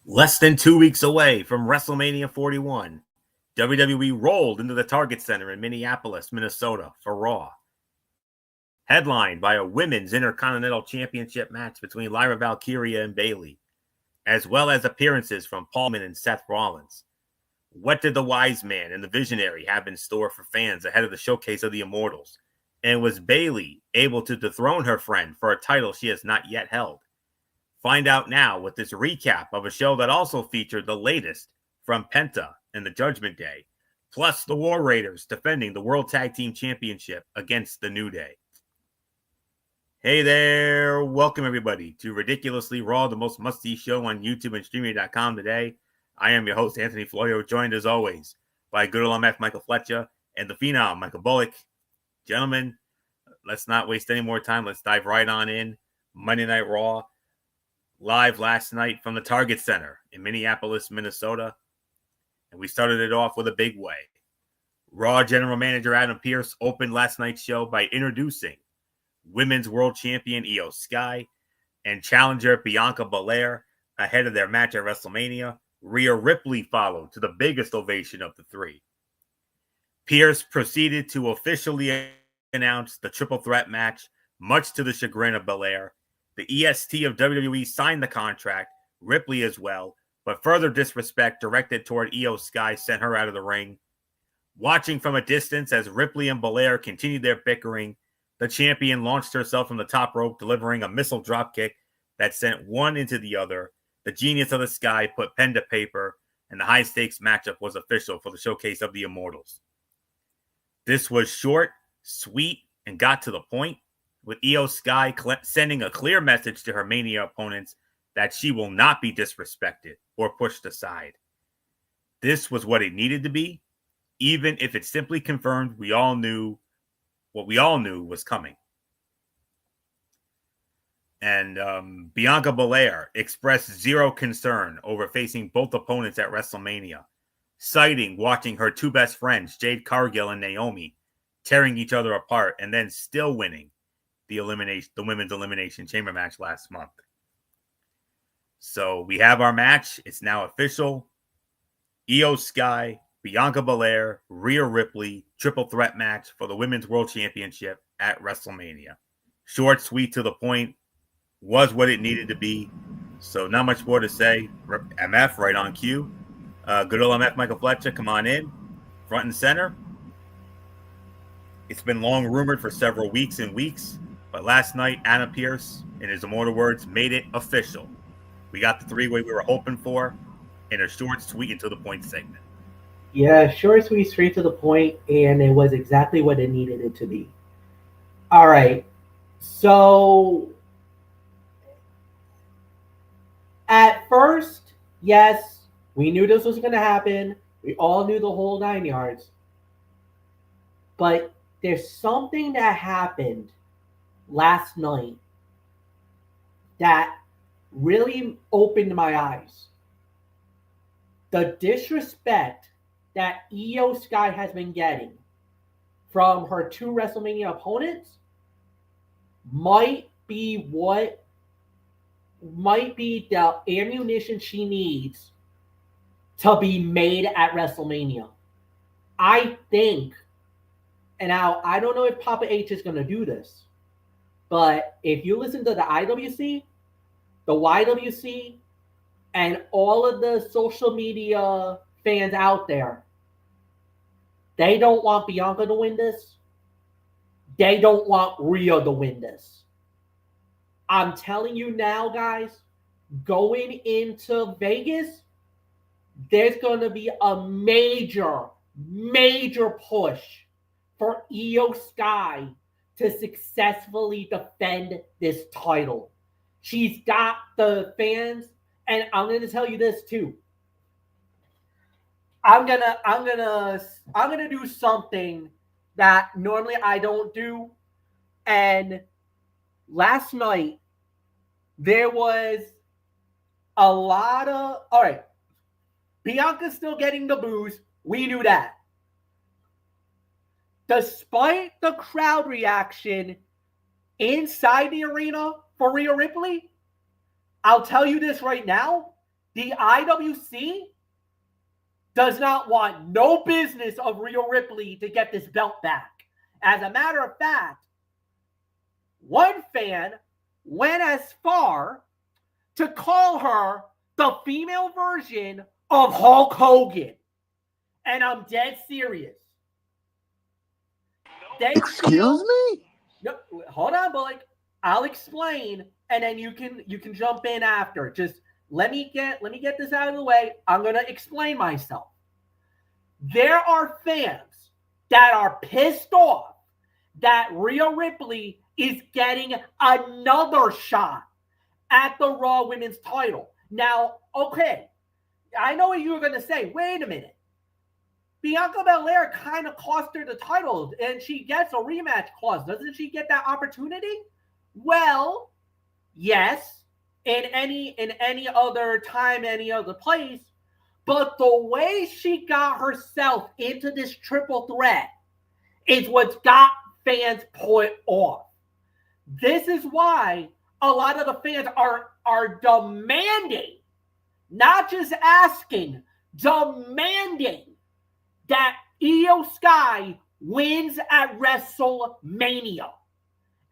Less than 2 weeks away from WrestleMania 41, WWE rolled into the Target Center in Minneapolis, Minnesota for Raw. Headlined by a women's Intercontinental Championship match between Lyra Valkyria and Bayley, as well as appearances from Paul Heyman and Seth Rollins. What did the wise man and the visionary have in store for fans ahead of the Showcase of the Immortals? And was Bayley able to dethrone her friend for a title she has not yet held? Find out now with this recap of a show that also featured the latest from Penta and the Judgment Day, plus the War Raiders defending the World Tag Team Championship against the New Day. Hey there, welcome everybody to Ridiculously Raw, the most must-see show on YouTube and Streaming.com today. I am your host, Anthony Florio, joined as always by good old MF Michael Fletcher and the Phenom, Michael Bullock. Gentlemen, let's not waste any more time. Let's dive right on in. Monday Night Raw, live last night from the Target Center in Minneapolis, Minnesota. And we started it off with a big way. Raw General Manager Adam Pearce opened last night's show by introducing Women's World Champion Io Sky and challenger Bianca Belair ahead of their match at WrestleMania. Rhea Ripley followed to the biggest ovation of the three. Pearce proceeded to officially announce the triple threat match, much to the chagrin of Belair. The EST of WWE signed the contract, Ripley as well, but further disrespect directed toward Io Sky sent her out of the ring. Watching from a distance as Ripley and Belair continued their bickering, the champion launched herself from the top rope, delivering a missile dropkick that sent one into the other. The genius of the Sky put pen to paper, and the high-stakes matchup was official for the Showcase of the Immortals. This was short, sweet, and got to the point, with Io Sky sending a clear message to her Mania opponents that she will not be disrespected or pushed aside. This was what it needed to be, even if it simply confirmed what we all knew was coming. And Bianca Belair expressed zero concern over facing both opponents at WrestleMania, citing watching her two best friends, Jade Cargill and Naomi, tearing each other apart and then still winning the women's elimination chamber match last month. So we have our match. It's now official. Io Sky, Bianca Belair, Rhea Ripley, triple threat match for the Women's World Championship at WrestleMania. Short, sweet, to the point, was what it needed to be. So not much more to say. MF right on cue. Good old MF Michael Fletcher, come on in, front and center. It's been long rumored for several weeks and weeks, but last night, Adam Pearce, in his immortal words, made it official. We got the three-way we were hoping for in a short, sweet, and to the point segment. Yeah, short, sweet, straight to the point, and it was exactly what it needed it to be. All right, so at first, yes, we knew this was going to happen. We all knew the whole 9 yards. But there's something that happened last night that really opened my eyes. The disrespect that Io Sky has been getting from her two WrestleMania opponents might be the ammunition she needs to be made at WrestleMania. I think, and now I don't know if Papa H is going to do this, but if you listen to the IWC, the YWC, and all of the social media fans out there, they don't want Bianca to win this. They don't want Rhea to win this. I'm telling you now, guys, going into Vegas, there's going to be a major push for Io Sky to successfully defend this title. She's got the fans, and I'm going to tell you this too. I'm gonna do something that normally I don't do. And last night there was a lot of all right. Bianca's still getting the boos. We knew that. Despite the crowd reaction inside the arena for Rhea Ripley, I'll tell you this right now. The IWC does not want no business of Rhea Ripley to get this belt back. As a matter of fact, one fan went as far to call her the female version of Hulk Hogan. And I'm dead serious. Excuse me? No, hold on, Bullock. I'll explain, and then you can jump in after. Just let me get this out of the way. I'm gonna explain myself. There are fans that are pissed off that Rhea Ripley is getting another shot at the Raw Women's title. Now, okay, I know what you were gonna say. Wait a minute. Bianca Belair kind of cost her the title, and she gets a rematch clause. Doesn't she get that opportunity? Well, yes, in any other time, any other place. But the way she got herself into this triple threat is what's got fans put off. This is why a lot of the fans are demanding, not just asking, demanding that Io Sky wins at WrestleMania.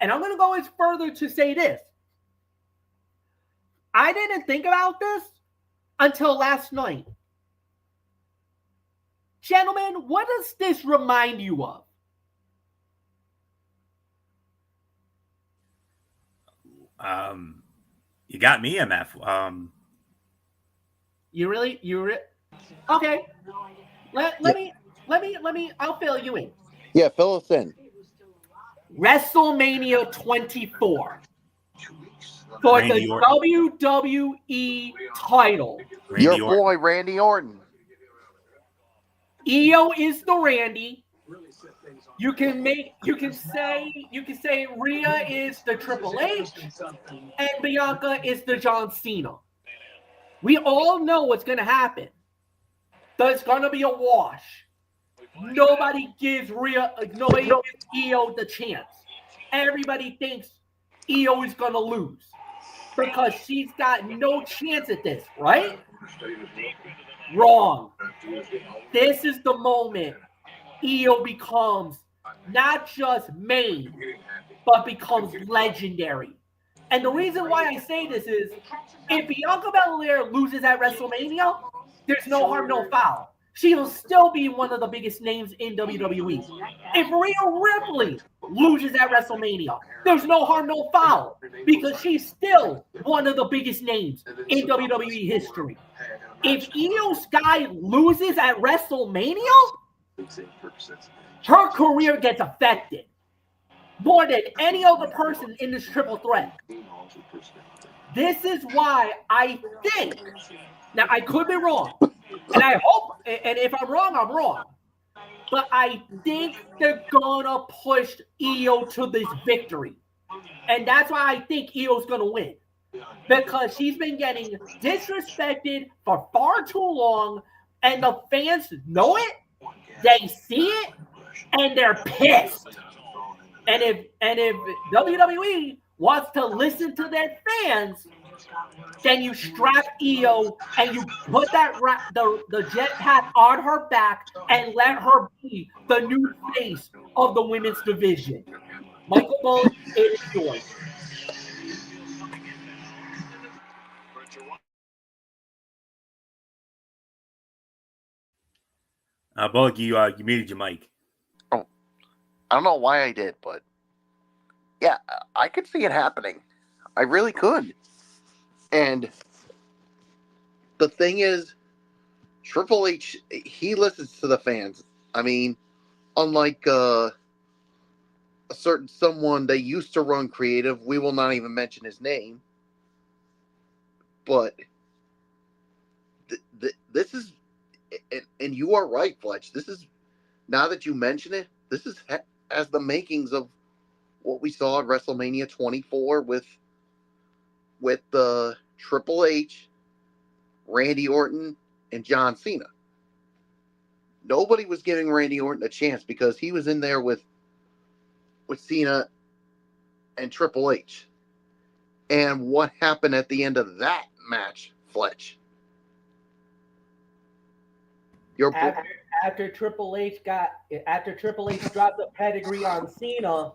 And I'm going to go as further to say this. I didn't think about this until last night. Gentlemen, what does this remind you of? You got me, MF. Okay. Let me, I'll fill you in. Yeah, fill us in. WrestleMania 24 for Randy the Orton. WWE title. Your boy, Randy Orton. Io is the Randy. You can say Rhea is the Triple H and Bianca is the John Cena. We all know what's going to happen. There's going to be a wash. Nobody gives Io the chance. Everybody thinks Io is going to lose because she's got no chance at this, right? Wrong. This is the moment Io becomes not just main, but becomes legendary. And the reason why I say this is if Bianca Belair loses at WrestleMania, there's no harm, no foul. She'll still be one of the biggest names in WWE. If Rhea Ripley loses at WrestleMania, there's no harm, no foul, because she's still one of the biggest names in WWE history. If Io Sky loses at WrestleMania, her career gets affected more than any other person in this triple threat. This is why I think, now I could be wrong, and I hope, and if I'm wrong, I'm wrong. But I think they're gonna push Io to this victory. And that's why I think Io's gonna win. Because she's been getting disrespected for far too long, and the fans know it, they see it, and they're pissed. And if WWE wants to listen to their fans, then you strap Io and you put the jetpack on her back and let her be the new face of the women's division. Michael Bull, it is yours. Bullock, you muted your mic. Oh, I don't know why I did, but yeah, I could see it happening. I really could. And the thing is, Triple H, he listens to the fans. I mean, unlike a certain someone they used to run creative, we will not even mention his name. But this is, and you are right, Fletch. This is, now that you mention it, this is as the makings of what we saw at WrestleMania 24 with the Triple H, Randy Orton, and John Cena. Nobody was giving Randy Orton a chance because he was in there with Cena and Triple H. And what happened at the end of that match, Fletch? Your After Triple H dropped the pedigree on Cena,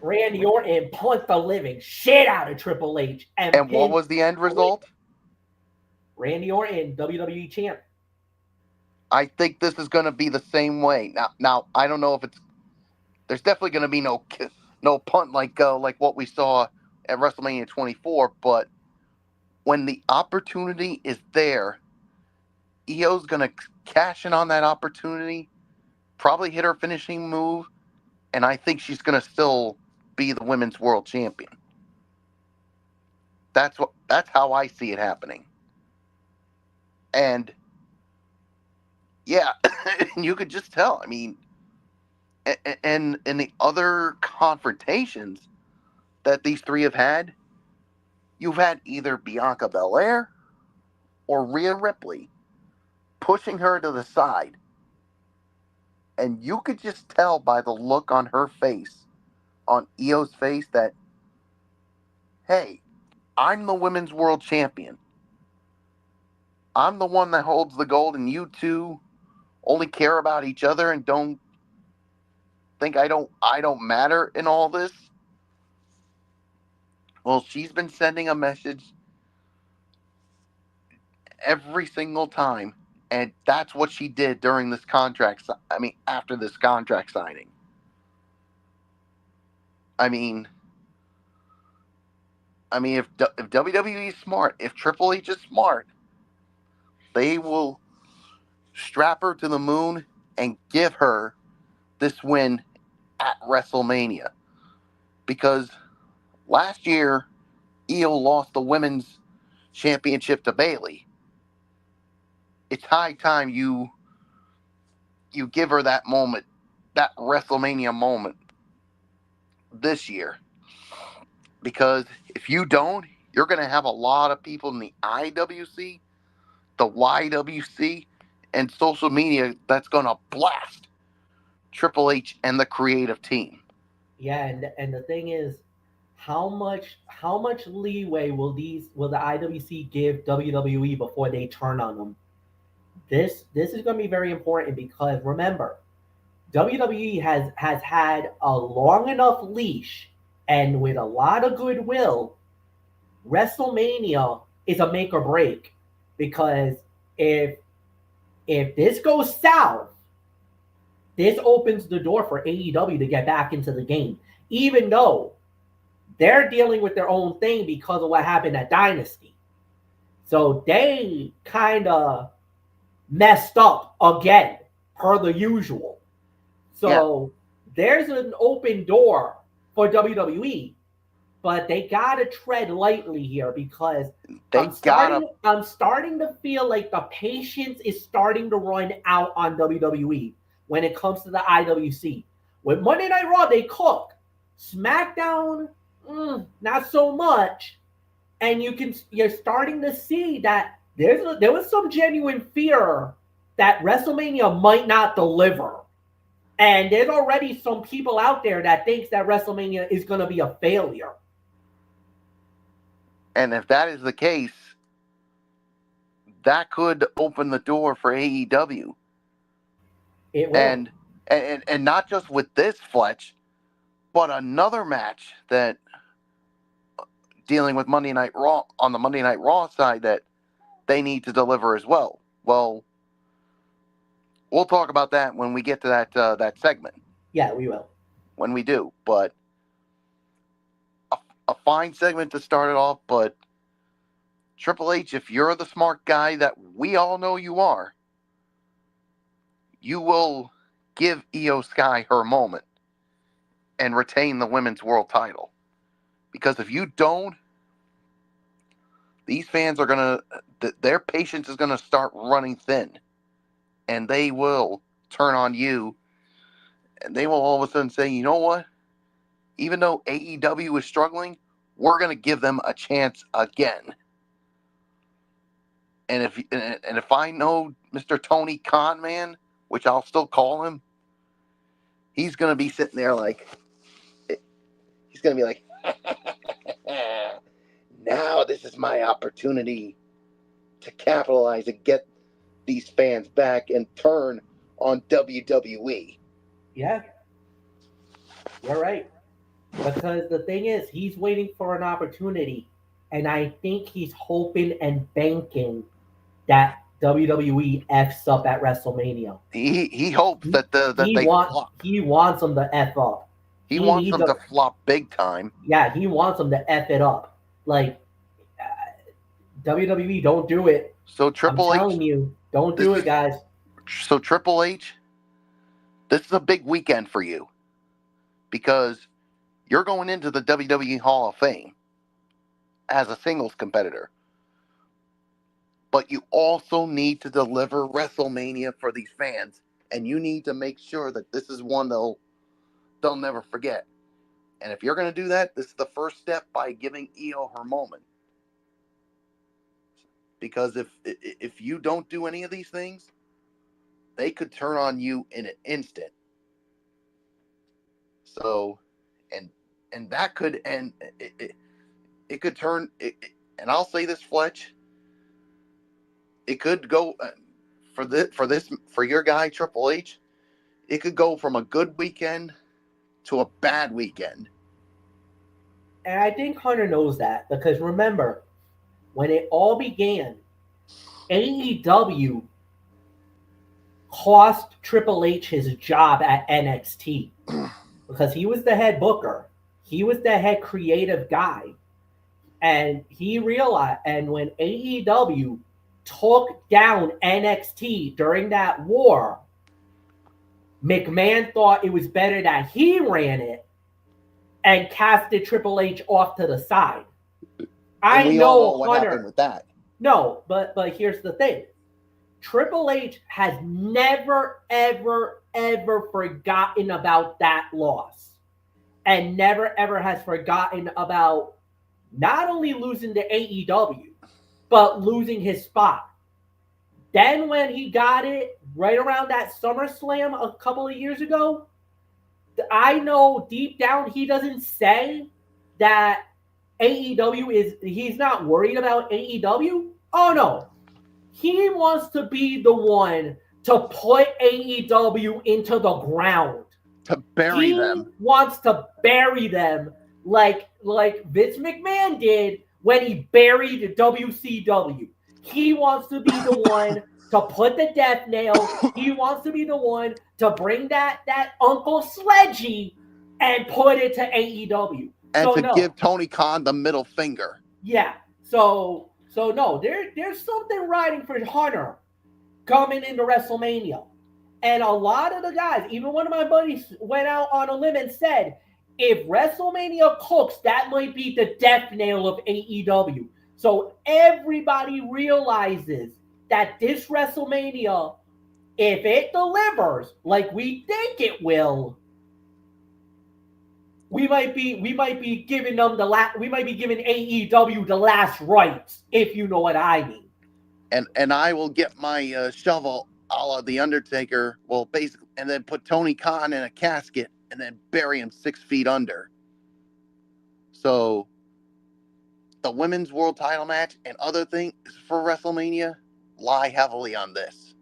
Randy Orton punched the living shit out of Triple H and what pinned was the end result? Randy Orton, WWE champ. I think this is going to be the same way. Now I don't know if it's. There's definitely going to be no punt like what we saw at WrestleMania 24. But when the opportunity is there, Io's going to cash in on that opportunity, probably hit her finishing move, and I think she's going to still be the women's world champion. That's how I see it happening. And yeah, you could just tell. I mean, and in the other confrontations that these three have had, you've had either Bianca Belair or Rhea Ripley pushing her to the side. And you could just tell by the look on her face, on Io's face, that, hey, I'm the women's world champion. I'm the one that holds the gold, and you two only care about each other and don't think I don't matter in all this. Well, she's been sending a message every single time, and that's what she did during this contract. After this contract signing. I mean, if WWE is smart, if Triple H is smart, they will strap her to the moon and give her this win at WrestleMania. Because last year, Io lost the women's championship to Bayley. It's high time you give her that moment, that WrestleMania moment this year. Because if you don't, you're going to have a lot of people in the IWC, the YWC, and social media that's going to blast Triple H and the creative team. Yeah, and the thing is, how much leeway will the IWC give WWE before they turn on them? This is going to be very important because remember, WWE has had a long enough leash, and with a lot of goodwill, WrestleMania is a make or break. Because if this goes south, this opens the door for AEW to get back into the game, even though they're dealing with their own thing because of what happened at Dynasty. So they kind of messed up again, per the usual. So there's an open door for WWE, but they gotta tread lightly here because I'm starting to feel like the patience is starting to run out on WWE when it comes to the IWC. With Monday Night Raw, they cook. SmackDown, not so much. And you're starting to see that there was some genuine fear that WrestleMania might not deliver. And there's already some people out there that thinks that WrestleMania is going to be a failure. And if that is the case, that could open the door for AEW. It will. And not just with this, Fletch, but another match that dealing with Monday Night Raw on the Monday Night Raw side that they need to deliver as well. Well, we'll talk about that when we get to that segment. Yeah, we will. When we do, but a fine segment to start it off. But Triple H, if you're the smart guy that we all know you are, you will give Io Sky her moment and retain the women's world title. Because if you don't, these fans are their patience is gonna start running thin, and they will turn on you, and they will all of a sudden say, you know what? Even though AEW is struggling, we're gonna give them a chance again. And if I know Mr. Tony Khan, man, which I'll still call him, he's gonna be sitting there like, he's gonna be like, now this is my opportunity to capitalize and get these fans back and turn on WWE. Yeah, you're right. Because the thing is, he's waiting for an opportunity, and I think he's hoping and banking that WWE f's up at WrestleMania. He hopes that he they wants flop. he wants them to f up. He He wants needs them a to flop big time. yeah. He wants them to f it up. Like WWE, don't do it. So I'm Triple telling H, you, don't do it, guys. so Triple H, this is a big weekend for you because you're going into the WWE Hall of Fame as a singles competitor. But you also need to deliver WrestleMania for these fans, and you need to make sure that this is one they'll never forget. And if you're going to do that, this is the first step by giving Io her moment. Because if you don't do any of these things, they could turn on you in an instant. So, and that could, and it could turn. And I'll say this, Fletch. It could go for your guy Triple H. It could go from a good weekend to a bad weekend. And I think Hunter knows that because remember, when it all began, AEW cost Triple H his job at NXT because he was the head booker. He was the head creative guy. And he realized, and when AEW took down NXT during that war, McMahon thought it was better that he ran it and casted Triple H off to the side. I know what Hunter. happened with that. No, but here's the thing. Triple H has never, ever, ever forgotten about that loss. And never, ever has forgotten about not only losing to AEW, but losing his spot. Then when he got it right around that SummerSlam a couple of years ago, I know deep down he doesn't say that he's not worried about AEW. Oh no. He wants to be the one to put AEW into the ground. To bury them. He wants to bury them like Vince McMahon did when he buried WCW. He wants to be the one to put the death nail. He wants to be the one to bring that Uncle Sledgy and put it to AEW. And give Tony Khan the middle finger. Yeah. So no, there's something riding for Hunter coming into WrestleMania. And a lot of the guys, even one of my buddies went out on a limb and said, if WrestleMania cooks, that might be the death nail of AEW. So everybody realizes that this WrestleMania, if it delivers like we think it will, we might be giving them we might be giving AEW the last rites, if you know what I mean. And I will get my shovel a la The Undertaker, well, basically, and then put Tony Khan in a casket and then bury him 6 feet under. So the women's world title match and other things for WrestleMania lie heavily on this.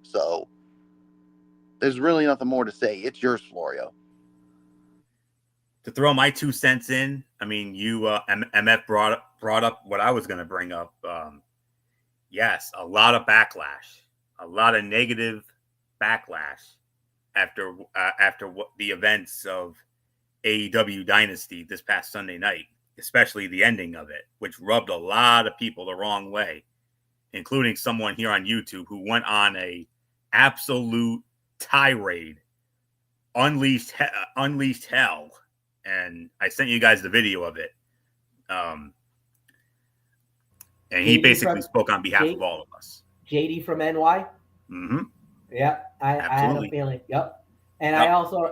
So there's really nothing more to say. It's yours, Florio. To throw my 2 cents in, I mean, you MF brought up what I was going to bring up. Yes, a lot of backlash, a lot of negative backlash after what the events of AEW Dynasty this past Sunday night, especially the ending of it, which rubbed a lot of people the wrong way, including someone here on YouTube who went on a absolute tirade, unleashed hell. And I sent you guys the video of it. And he basically spoke on behalf of all of us. JD from NY? Mm-hmm. Yeah, I had a feeling. Yep. And yep.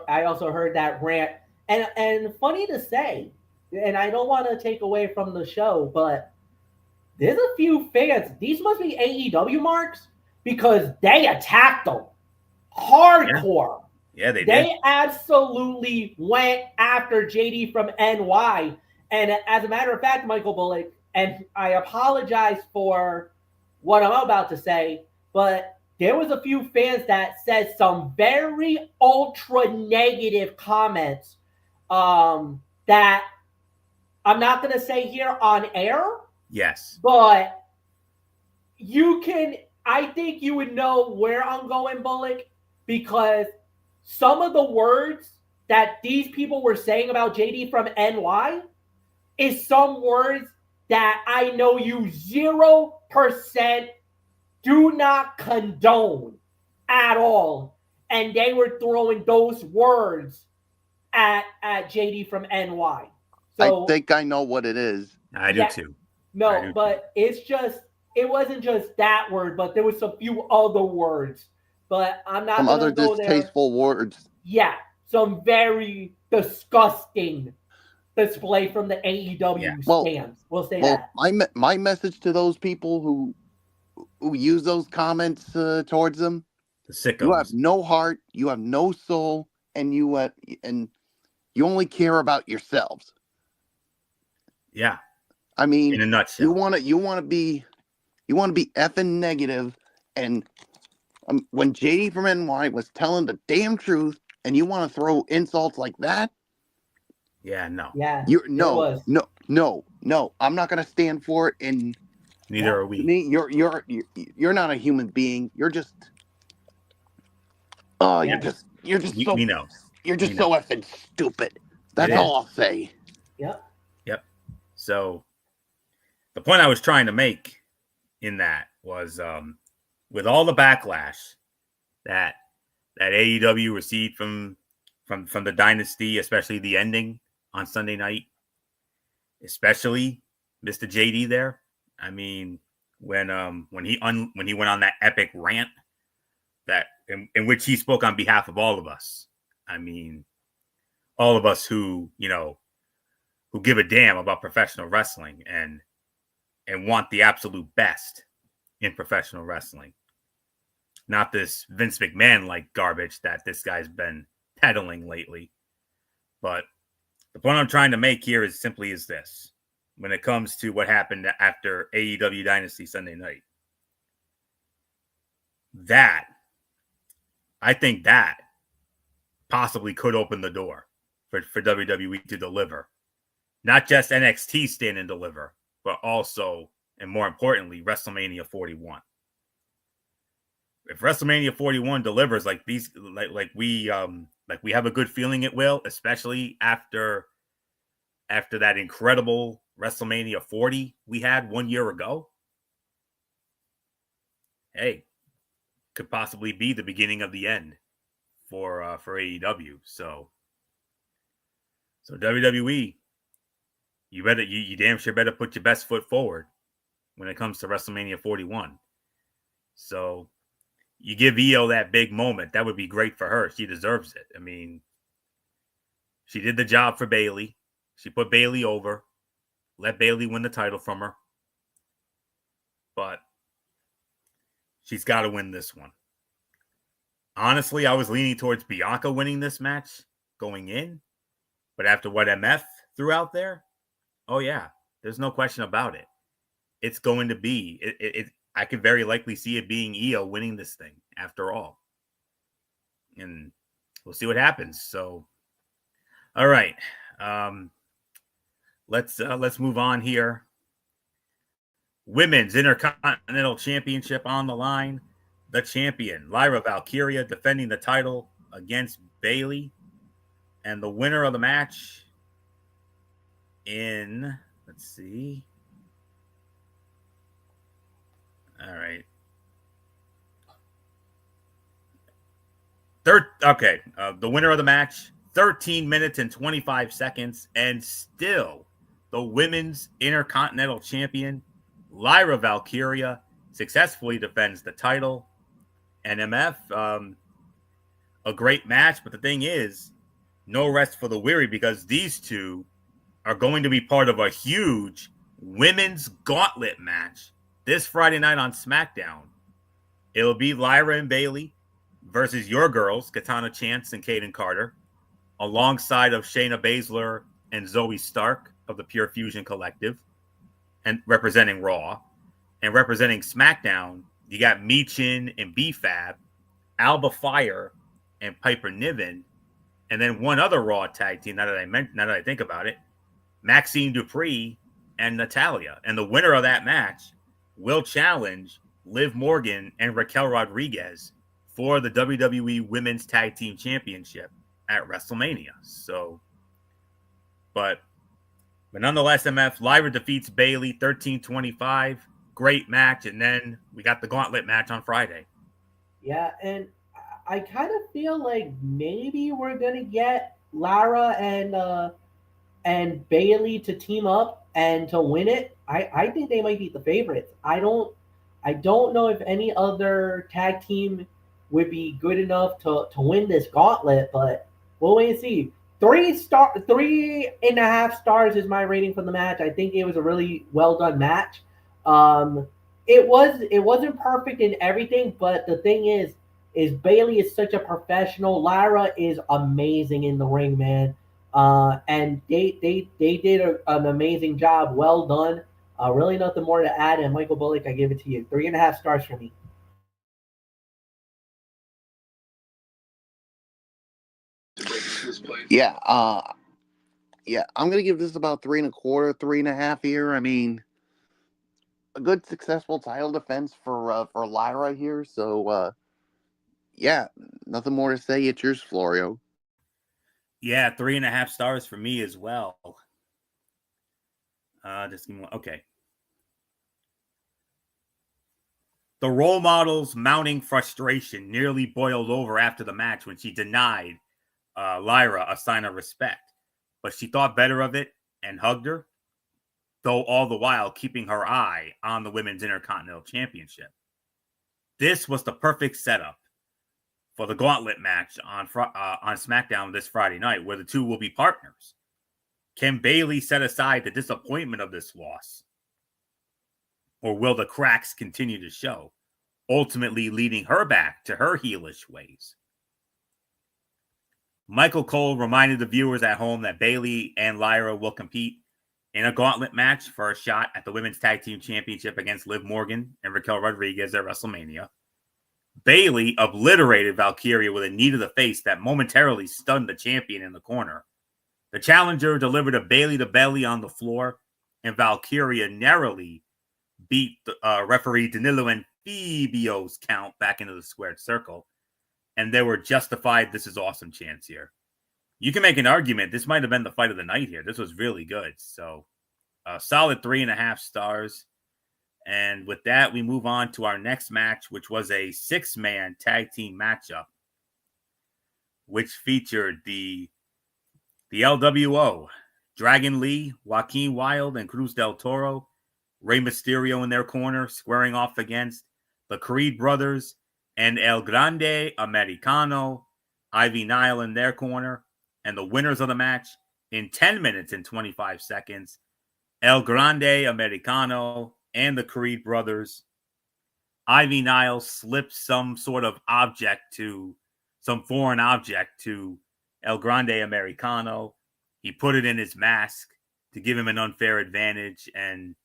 I also heard that rant. And funny to say, and I don't want to take away from the show, but there's a few fans. These must be AEW marks because they attacked them hardcore. Yeah, they did. They absolutely went after JD from NY. And as a matter of fact, Michael Bullock, and I apologize for what I'm about to say, but there was a few fans that said some very ultra negative comments that I'm not going to say here on air. Yes. But I think you would know where I'm going, Bullock, because some of the words that these people were saying about JD from NY is some words that I know you 0% do not condone at all. And they were throwing those words at JD from NY. So I think I know what it is. I do too. No, but it wasn't just that word, but there was a few other words. But I'm not Some other go distasteful words. Yeah, some very disgusting display from the AEW stands. We'll say that. My message to those people who use those comments towards them: the sickos. You have no heart, you have no soul, and you only care about yourselves. Yeah. I mean, in a nutshell, you want to be effing negative, and when JD from NY was telling the damn truth, and you want to throw insults like that? Yeah, no. Yeah, no. I'm not gonna stand for it, and neither are we. To me, you're not a human being. You're just you're just so we know. You're just so effing stupid. That's all I'll say. Yep. So the point I was trying to make in that was with all the backlash that AEW received from the dynasty, especially the ending on Sunday night, especially Mr. JD there. I mean, when he went on that epic rant that in which he spoke on behalf of all of us. I mean, all of us who give a damn about professional wrestling and want the absolute best in professional wrestling. Not this Vince McMahon like garbage that this guy's been peddling lately. But the point I'm trying to make here is simply is this. When it comes to what happened after AEW Dynasty Sunday night. I think that possibly could open the door for WWE to deliver. Not just NXT stand and deliver, but also, and more importantly, WrestleMania 41. If WrestleMania 41 delivers like these, like we have a good feeling it will, especially after that incredible WrestleMania 40 we had 1 year ago. Hey, could possibly be the beginning of the end for AEW. So WWE, you damn sure better put your best foot forward when it comes to WrestleMania 41. So you give Io that big moment. That would be great for her. She deserves it. I mean, she did the job for Bayley. She put Bayley over. Let Bayley win the title from her. But she's got to win this one. Honestly, I was leaning towards Bianca winning this match going in. But after what MF threw out there, oh yeah, there's no question about it. It's going to be, I could very likely see it being Io winning this thing after all. And we'll see what happens. So, all right. Let's move on here. Women's Intercontinental Championship on the line. The champion, Lyra Valkyria, defending the title against Bayley. And the winner of the match in, let's see. All right. The winner of the match, 13 minutes and 25 seconds, and still the women's Intercontinental Champion, Lyra Valkyria, successfully defends the title. NMF, a great match, but the thing is, no rest for the weary because these two are going to be part of a huge women's gauntlet match this Friday night on SmackDown. It'll be Lyra and Bayley versus your girls, Katana Chance and Kaden Carter, alongside of Shayna Baszler and Zoe Stark of the Pure Fusion Collective, and representing Raw, and representing SmackDown, You got Michin and B-Fab, Alba Fire and Piper Niven, and then one other Raw tag team. Now that I think about it, Maxine Dupree and Natalia. And the winner of that match will challenge Liv Morgan and Raquel Rodriguez for the WWE Women's Tag Team Championship at WrestleMania. So, but nonetheless, MF, Lyra defeats Bayley 13-25. Great match. And then we got the gauntlet match on Friday. Yeah, and I kind of feel like maybe we're gonna get Lara and Bailey to team up and to win it. I think they might be the favorites. I don't know if any other tag team would be good enough to win this gauntlet, but we'll wait and see. 3.5 stars is my rating for the match. I think it was a really well done match. It wasn't perfect in everything, but the thing is Bailey is such a professional. Lyra is amazing in the ring, man. And they did an amazing job. Well done. Really nothing more to add. And Michael Bullock, I give it to you. 3.5 stars for me. Yeah, I'm gonna give this about 3.25, 3.5 here. I mean, a good successful title defense for Lyra here. So yeah, nothing more to say. It's yours, Florio. Yeah, 3.5 stars for me as well. Just give me one. Okay. The role model's mounting frustration nearly boiled over after the match when she denied Lyra a sign of respect, but she thought better of it and hugged her, though all the while keeping her eye on the Women's Intercontinental Championship. This was the perfect setup for the gauntlet match on SmackDown this Friday night, where the two will be partners. Can Bayley set aside the disappointment of this loss? Or will the cracks continue to show, ultimately leading her back to her heelish ways? Michael Cole reminded the viewers at home that Bayley and Lyra will compete in a gauntlet match for a shot at the Women's Tag Team Championship against Liv Morgan and Raquel Rodriguez at WrestleMania. Bayley obliterated Valkyria with a knee to the face that momentarily stunned the champion in the corner. The challenger delivered a Bayley to belly on the floor, and Valkyria narrowly beat referee Danilo Amphibio's count back into the squared circle. And there were justified "this is awesome" chants here. You can make an argument this might have been the fight of the night here. This was really good. So a solid 3.5 stars. And with that, we move on to our next match, which was a 6-man tag team matchup, which featured the LWO, Dragon Lee, Joaquin Wilde, and Cruz del Toro, Rey Mysterio in their corner, squaring off against the Creed brothers and El Grande Americano, Ivy Nile in their corner. And the winners of the match in 10 minutes and 25 seconds, El Grande Americano and the Creed brothers. Ivy Nile slipped some sort of some foreign object to El Grande Americano. He put it in his mask to give him an unfair advantage, and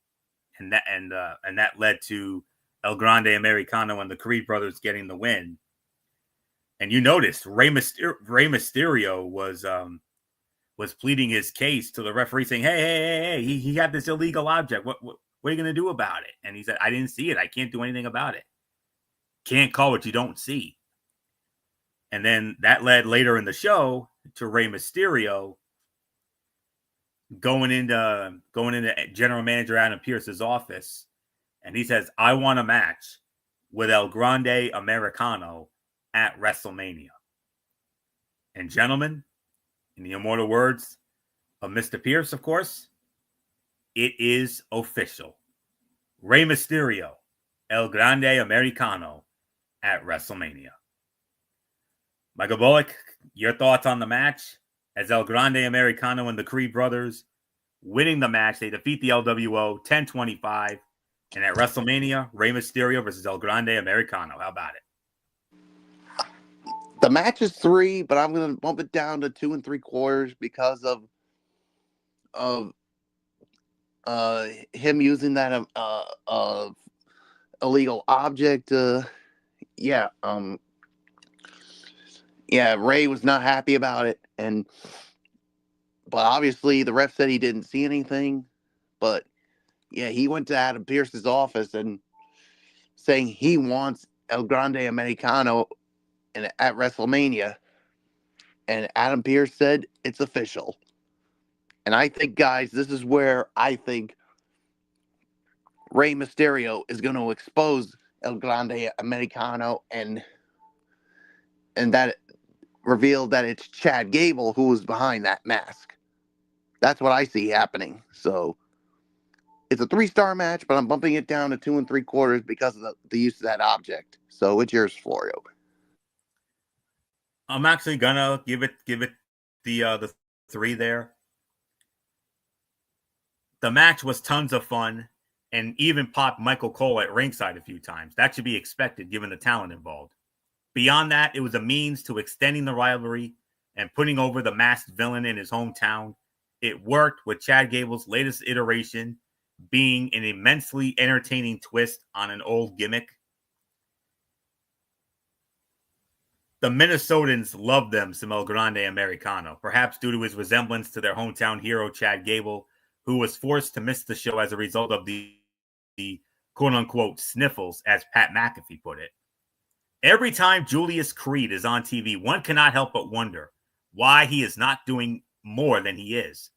that led to El Grande Americano and the Creed brothers getting the win. And you noticed Rey Mysterio was pleading his case to the referee, saying, "Hey, he got this illegal object. What are you going to do about it?" And he said, "I didn't see it. I can't do anything about it. Can't call what you don't see." And then that led later in the show to Rey Mysterio going into General Manager Adam Pearce's office, and he says, "I want a match with El Grande Americano at WrestleMania." And gentlemen, in the immortal words of Mr. Pierce, of course, it is official. Rey Mysterio, El Grande Americano at WrestleMania. Michael Bullock, your thoughts on the match? As El Grande Americano and the Creed brothers winning the match, they defeat the LWO 10-25. And at WrestleMania, Rey Mysterio versus El Grande Americano. How about it? The match is 3, but I'm going to bump it down to 2.75 because of him using that illegal object. Yeah, Ray was not happy about it, but obviously the ref said he didn't see anything. But yeah, he went to Adam Pearce's office and saying he wants El Grande Americano at WrestleMania, and Adam Pearce said it's official. And I think, guys, this is where I think Rey Mysterio is going to expose El Grande Americano and that reveal that it's Chad Gable who was behind that mask. That's what I see happening. So it's a 3-star match, but I'm bumping it down to 2 3/4 because of the use of that object. So it's yours, Florio. I'm actually gonna give it the 3 there. The match was tons of fun and even popped Michael Cole at ringside a few times. That should be expected given the talent involved. Beyond that, it was a means to extending the rivalry and putting over the masked villain in his hometown. It worked with Chad Gable's latest iteration being an immensely entertaining twist on an old gimmick. The Minnesotans loved them some El Grande Americano, perhaps due to his resemblance to their hometown hero Chad Gable, who was forced to miss the show as a result of the quote-unquote sniffles, as Pat McAfee put it. Every time Julius Creed is on TV, one cannot help but wonder why he is not doing more than he is.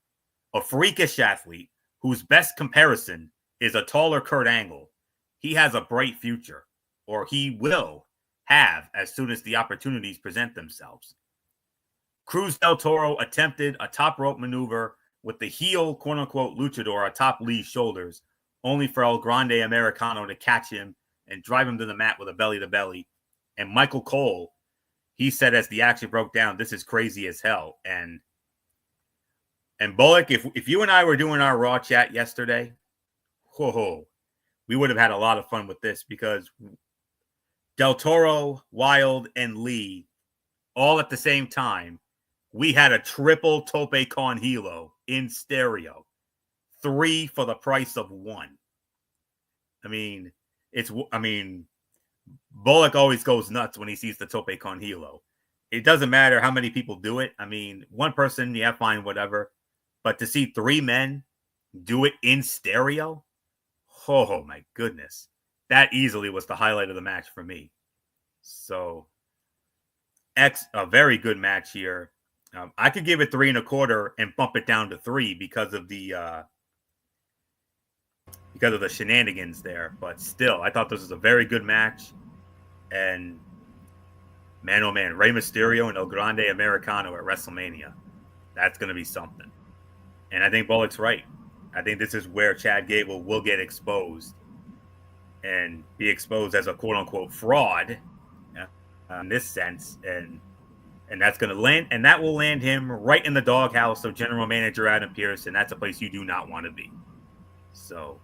A freakish athlete whose best comparison is a taller Kurt Angle. He has a bright future, or he will have as soon as the opportunities present themselves. Cruz del Toro attempted a top rope maneuver with the heel quote-unquote luchador atop Lee's shoulders, only for El Grande Americano to catch him and drive him to the mat with a belly-to-belly. And Michael Cole, he said as the action broke down, this is crazy as hell. And Bullock, if you and I were doing our Raw chat yesterday, we would have had a lot of fun with this because Del Toro, Wilde, and Lee, all at the same time, we had a triple Tope Con Hilo in stereo. 3 for the price of 1. Bullock always goes nuts when he sees the Tope Con Hilo. It doesn't matter how many people do it. One person, yeah, fine, whatever. But to see 3 men do it in stereo, oh my goodness. That easily was the highlight of the match for me. So, a very good match here. I could give it 3 1/4 and bump it down to 3 because of the shenanigans there. But still, I thought this was a very good match. And man, oh man, Rey Mysterio and El Grande Americano at WrestleMania. That's going to be something. And I think Bullock's right. I think this is where Chad Gable will get exposed and be exposed as a quote-unquote fraud in this sense. And that's going to land, and that will land him right in the doghouse of General Manager Adam Pearce, and that's a place you do not want to be. So,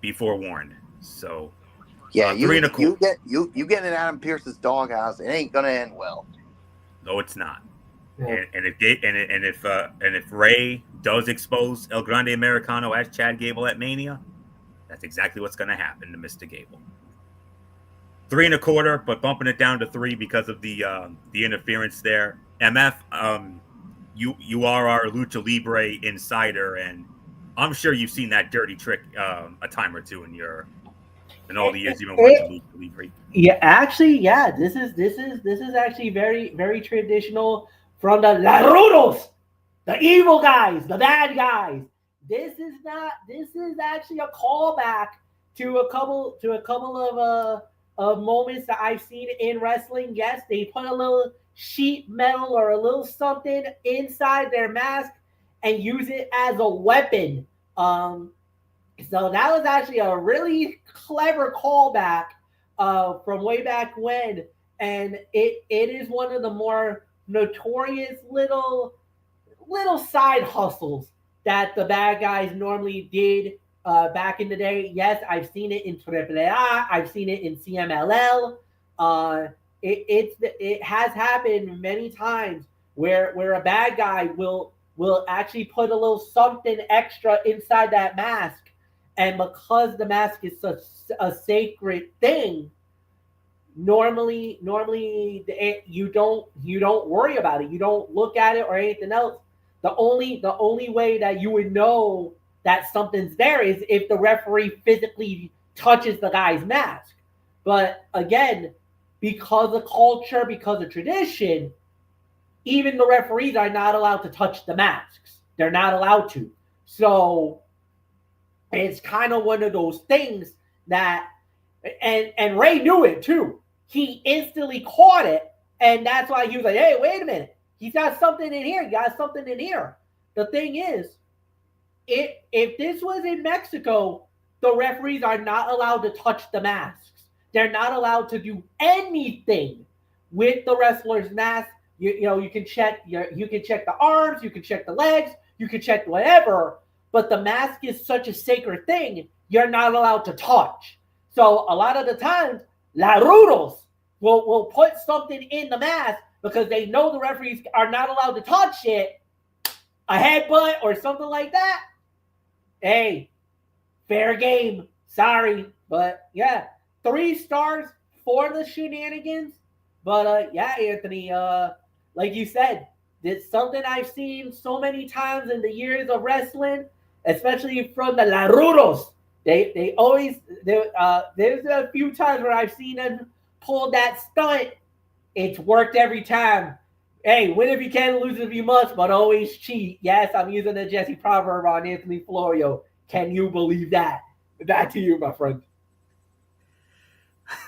be forewarned. So, yeah, you get in Adam Pearce's doghouse, it ain't gonna end well. No, it's not. Yeah. And if Ray does expose El Grande Americano as Chad Gable at Mania, that's exactly what's going to happen to Mr. Gable. 3 1/4, but bumping it down to 3 because of the interference there. MF, you are our Lucha Libre insider, and I'm sure you've seen that dirty trick a time or two in all the years you've been watching Lucha Libre. Yeah, actually, yeah, this is actually very, very traditional from the La Rudos, the evil guys, the bad guys. This is actually a callback to a couple of moments that I've seen in wrestling. Yes, they put a little sheet metal or a little something inside their mask and use it as a weapon. So that was actually a really clever callback from way back when, and it is one of the more notorious little side hustles that the bad guys normally did back in the day. Yes, I've seen it in AAA. I've seen it in CMLL. It has happened many times where a bad guy will actually put a little something extra inside that mask And because the mask is such a sacred thing, normally you don't worry about it. You don't look at it or anything else. The only way that you would know that something's there is if the referee physically touches the guy's mask. But again, because of culture, because of tradition, even the referees are not allowed to touch the masks. They're not allowed to. So it's kind of one of those things that, and Ray knew it too. He instantly caught it, and that's why he was like, hey, wait a minute. He's got something in here. He got something in here. The thing is, if this was in Mexico, the referees are not allowed to touch the masks. They're not allowed to do anything with the wrestler's mask. You can check the arms, you can check the legs, you can check whatever, but the mask is such a sacred thing, you're not allowed to touch. So a lot of the times, La Rudos will put something in the mask because they know the referees are not allowed to touch it, a headbutt or something like that. Hey, fair game. Sorry, but yeah, 3 stars for the shenanigans. But yeah, Anthony, like you said, it's something I've seen so many times in the years of wrestling, especially from the La Rudos. They always there's a few times where I've seen them pull that stunt. It's worked every time. Hey, win if you can, lose if you must, but always cheat. Yes, I'm using the Jesse proverb on Anthony Florio. Can you believe that? Back to you, my friend.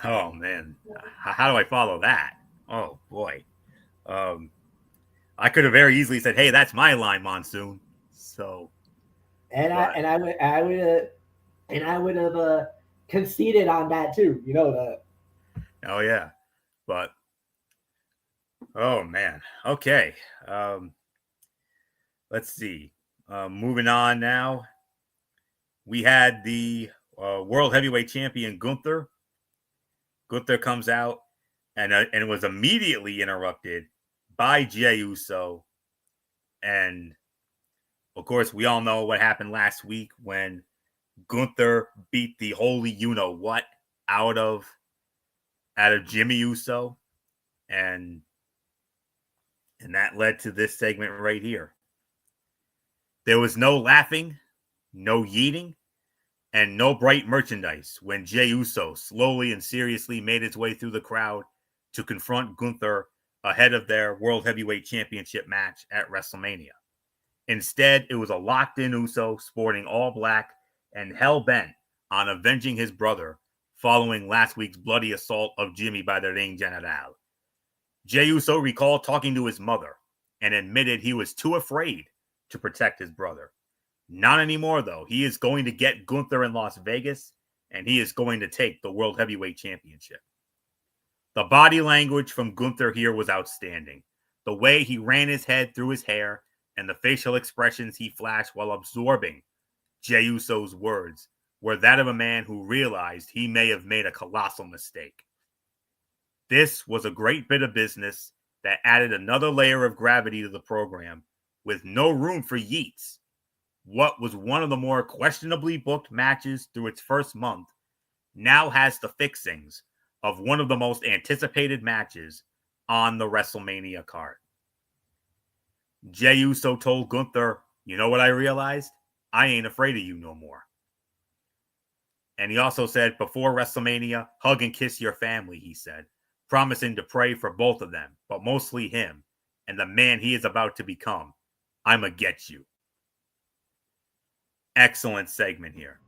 Oh man, how do I follow that? Oh boy, I could have very easily said, "Hey, that's my line, Monsoon." So, I would have conceded on that too. You know that. Oh yeah, but oh man, okay. Let's see. Moving on now. We had the World Heavyweight Champion Gunther. Gunther comes out and was immediately interrupted by Jey Uso. And of course, we all know what happened last week when Gunther beat the holy you-know-what out of Jimmy Uso. And that led to this segment right here. There was no laughing, no yeeting, and no bright merchandise when Jey Uso slowly and seriously made his way through the crowd to confront Gunther ahead of their World Heavyweight Championship match at WrestleMania. Instead, it was a locked-in Uso sporting all black and hell-bent on avenging his brother following last week's bloody assault of Jimmy by the Ring General. Jey Uso recalled talking to his mother and admitted he was too afraid to protect his brother. Not anymore, though. He is going to get Gunther in Las Vegas, and he is going to take the World Heavyweight Championship. The body language from Gunther here was outstanding. The way he ran his head through his hair and the facial expressions he flashed while absorbing Jey Uso's words were that of a man who realized he may have made a colossal mistake. This was a great bit of business that added another layer of gravity to the program with no room for yeets. What was one of the more questionably booked matches through its first month now has the fixings of one of the most anticipated matches on the WrestleMania card. Jey Uso told Gunther, "You know what I realized? I ain't afraid of you no more." And he also said, before WrestleMania, hug and kiss your family, he said, promising to pray for both of them, but mostly him and the man he is about to become. I'ma get you. Excellent segment here.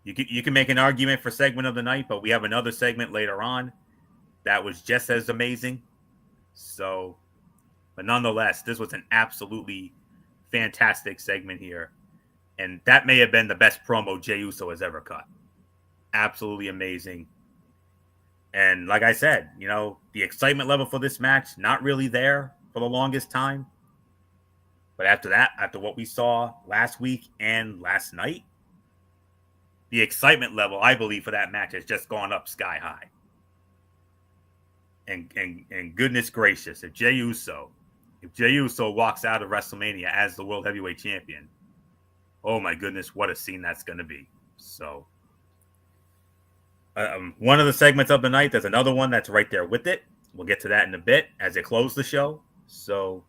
You can make an argument for segment of the night, but we have another segment later on that was just as amazing. So, but nonetheless, this was an absolutely fantastic segment here. And that may have been the best promo Jey Uso has ever cut. Absolutely amazing. And like I said, you know, the excitement level for this match, not really there for the longest time. But after that, after what we saw last week and last night, the excitement level, I believe, for that match has just gone up sky high. And goodness gracious, if Jey Uso walks out of WrestleMania as the World Heavyweight Champion, oh my goodness, what a scene that's going to be. So, one of the segments of the night, there's another one that's right there with it. We'll get to that in a bit as it closes the show. So,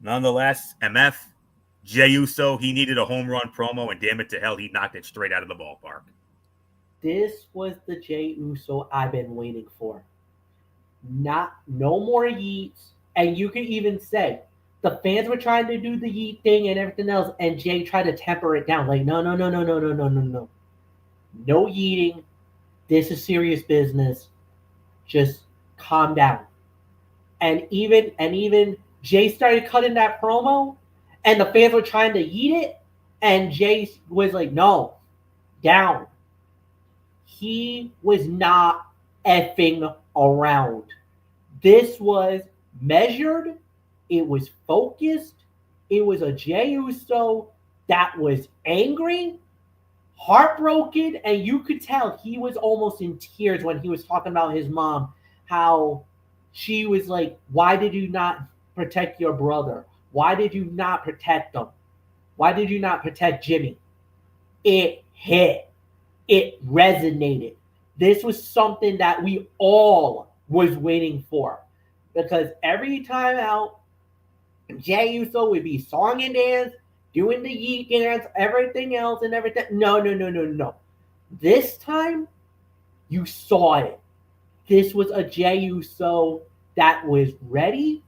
nonetheless, MF, Jey Uso, he needed a home run promo, and damn it to hell, he knocked it straight out of the ballpark. This was the Jey Uso I've been waiting for. No more yeets. And you could even say the fans were trying to do the yeet thing and everything else, and Jey tried to temper it down. Like, no. No yeeting. This is serious business. Just calm down. And even Jey started cutting that promo, and the fans were trying to yeet it, and Jey was like, no, down. He was not effing around. This was measured. It was focused. It was a Jey Uso that was angry, heartbroken, and you could tell he was almost in tears when he was talking about his mom, how she was like, why did you not protect your brother? Why did you not protect him? Why did you not protect Jimmy? It hit. It resonated. This was something that we all was waiting for, because every time out, Jey Uso would be song and dance, doing the yeet dance, everything else and everything. No. This time, you saw it. This was a Jey Uso that was ready,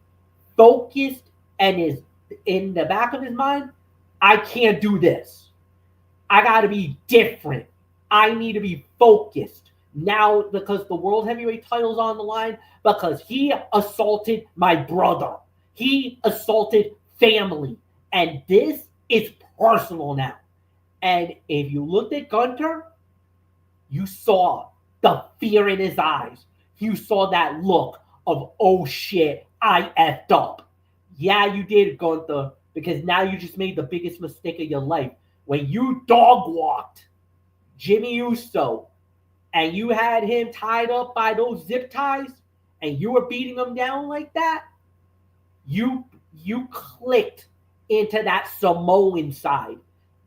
focused, and is in the back of his mind, I can't do this. I got to be different. I need to be focused now because the World Heavyweight title's on the line, because he assaulted my brother. He assaulted family. And this is personal now. And if you looked at Gunther, you saw the fear in his eyes. You saw that look of, oh shit, I effed up. Yeah, you did, Gunther, because now you just made the biggest mistake of your life. When you dog walked Jimmy Uso and you had him tied up by those zip ties and you were beating him down like that, you clicked into that Samoan side,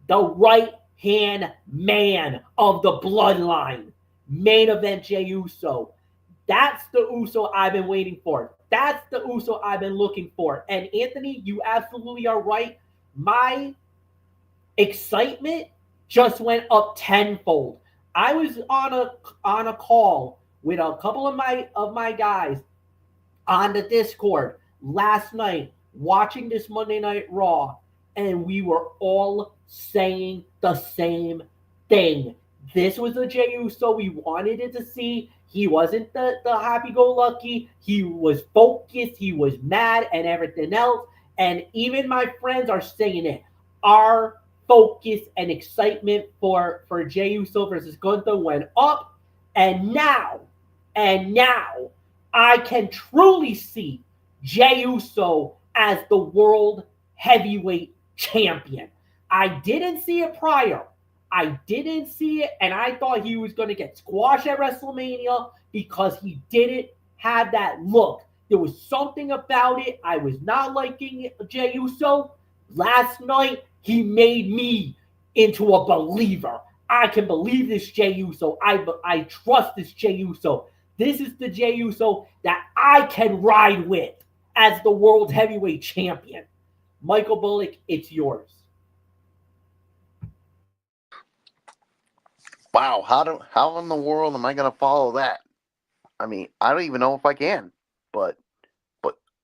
the right-hand man of the bloodline, main event Jey Uso. That's the Uso I've been waiting for. That's the Uso I've been looking for. And Anthony, you absolutely are right. My excitement just went up tenfold. I was on a call with a couple of my guys on the Discord last night watching this Monday Night Raw, and we were all saying the same thing. This was a Jey Uso we wanted it to see. He wasn't the happy-go-lucky. He was focused. He was mad and everything else. And even my friends are saying it. Our focus and excitement for Jey Uso versus Gunther went up. And now, I can truly see Jey Uso as the World Heavyweight Champion. I didn't see it prior. I didn't see it, and I thought he was going to get squashed at WrestleMania because he didn't have that look. There was something about it. I was not liking Jey Uso. Last night, he made me into a believer. I can believe this Jey Uso. I trust this Jey Uso. This is the Jey Uso that I can ride with as the World Heavyweight Champion. Michael Bullock, it's yours. Wow, how in the world am I going to follow that? I mean, I don't even know if I can, but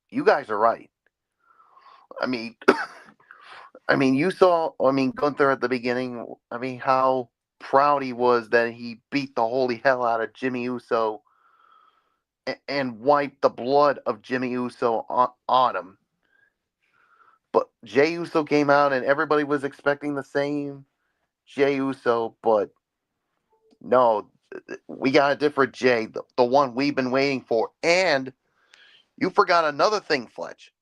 you guys are right. I mean, you saw, Gunther at the beginning, how proud he was that he beat the holy hell out of Jimmy Uso and wiped the blood of Jimmy Uso on him. But Jey Uso came out and everybody was expecting the same Jey Uso, but no, we got a different Jey, the one we've been waiting for. And you forgot another thing, Fletch.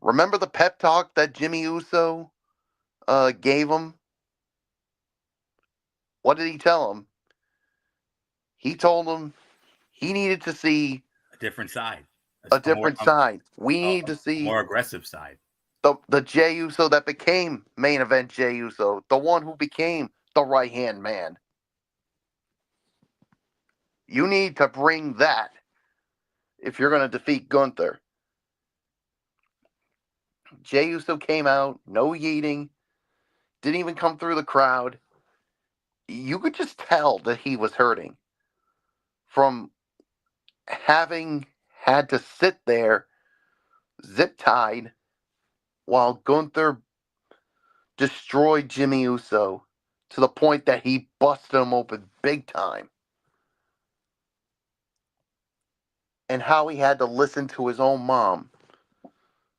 Remember the pep talk that Jimmy Uso gave him? What did he tell him? He told him he needed to see a different side. A different side. We need to see more aggressive side. The Jey Uso that became main event Jey Uso, the one who became the right-hand man. You need to bring that if you're going to defeat Gunther. Jey Uso came out, no yeeting, didn't even come through the crowd. You could just tell that he was hurting from having had to sit there zip-tied while Gunther destroyed Jimmy Uso to the point that he busted him open big time. And how he had to listen to his own mom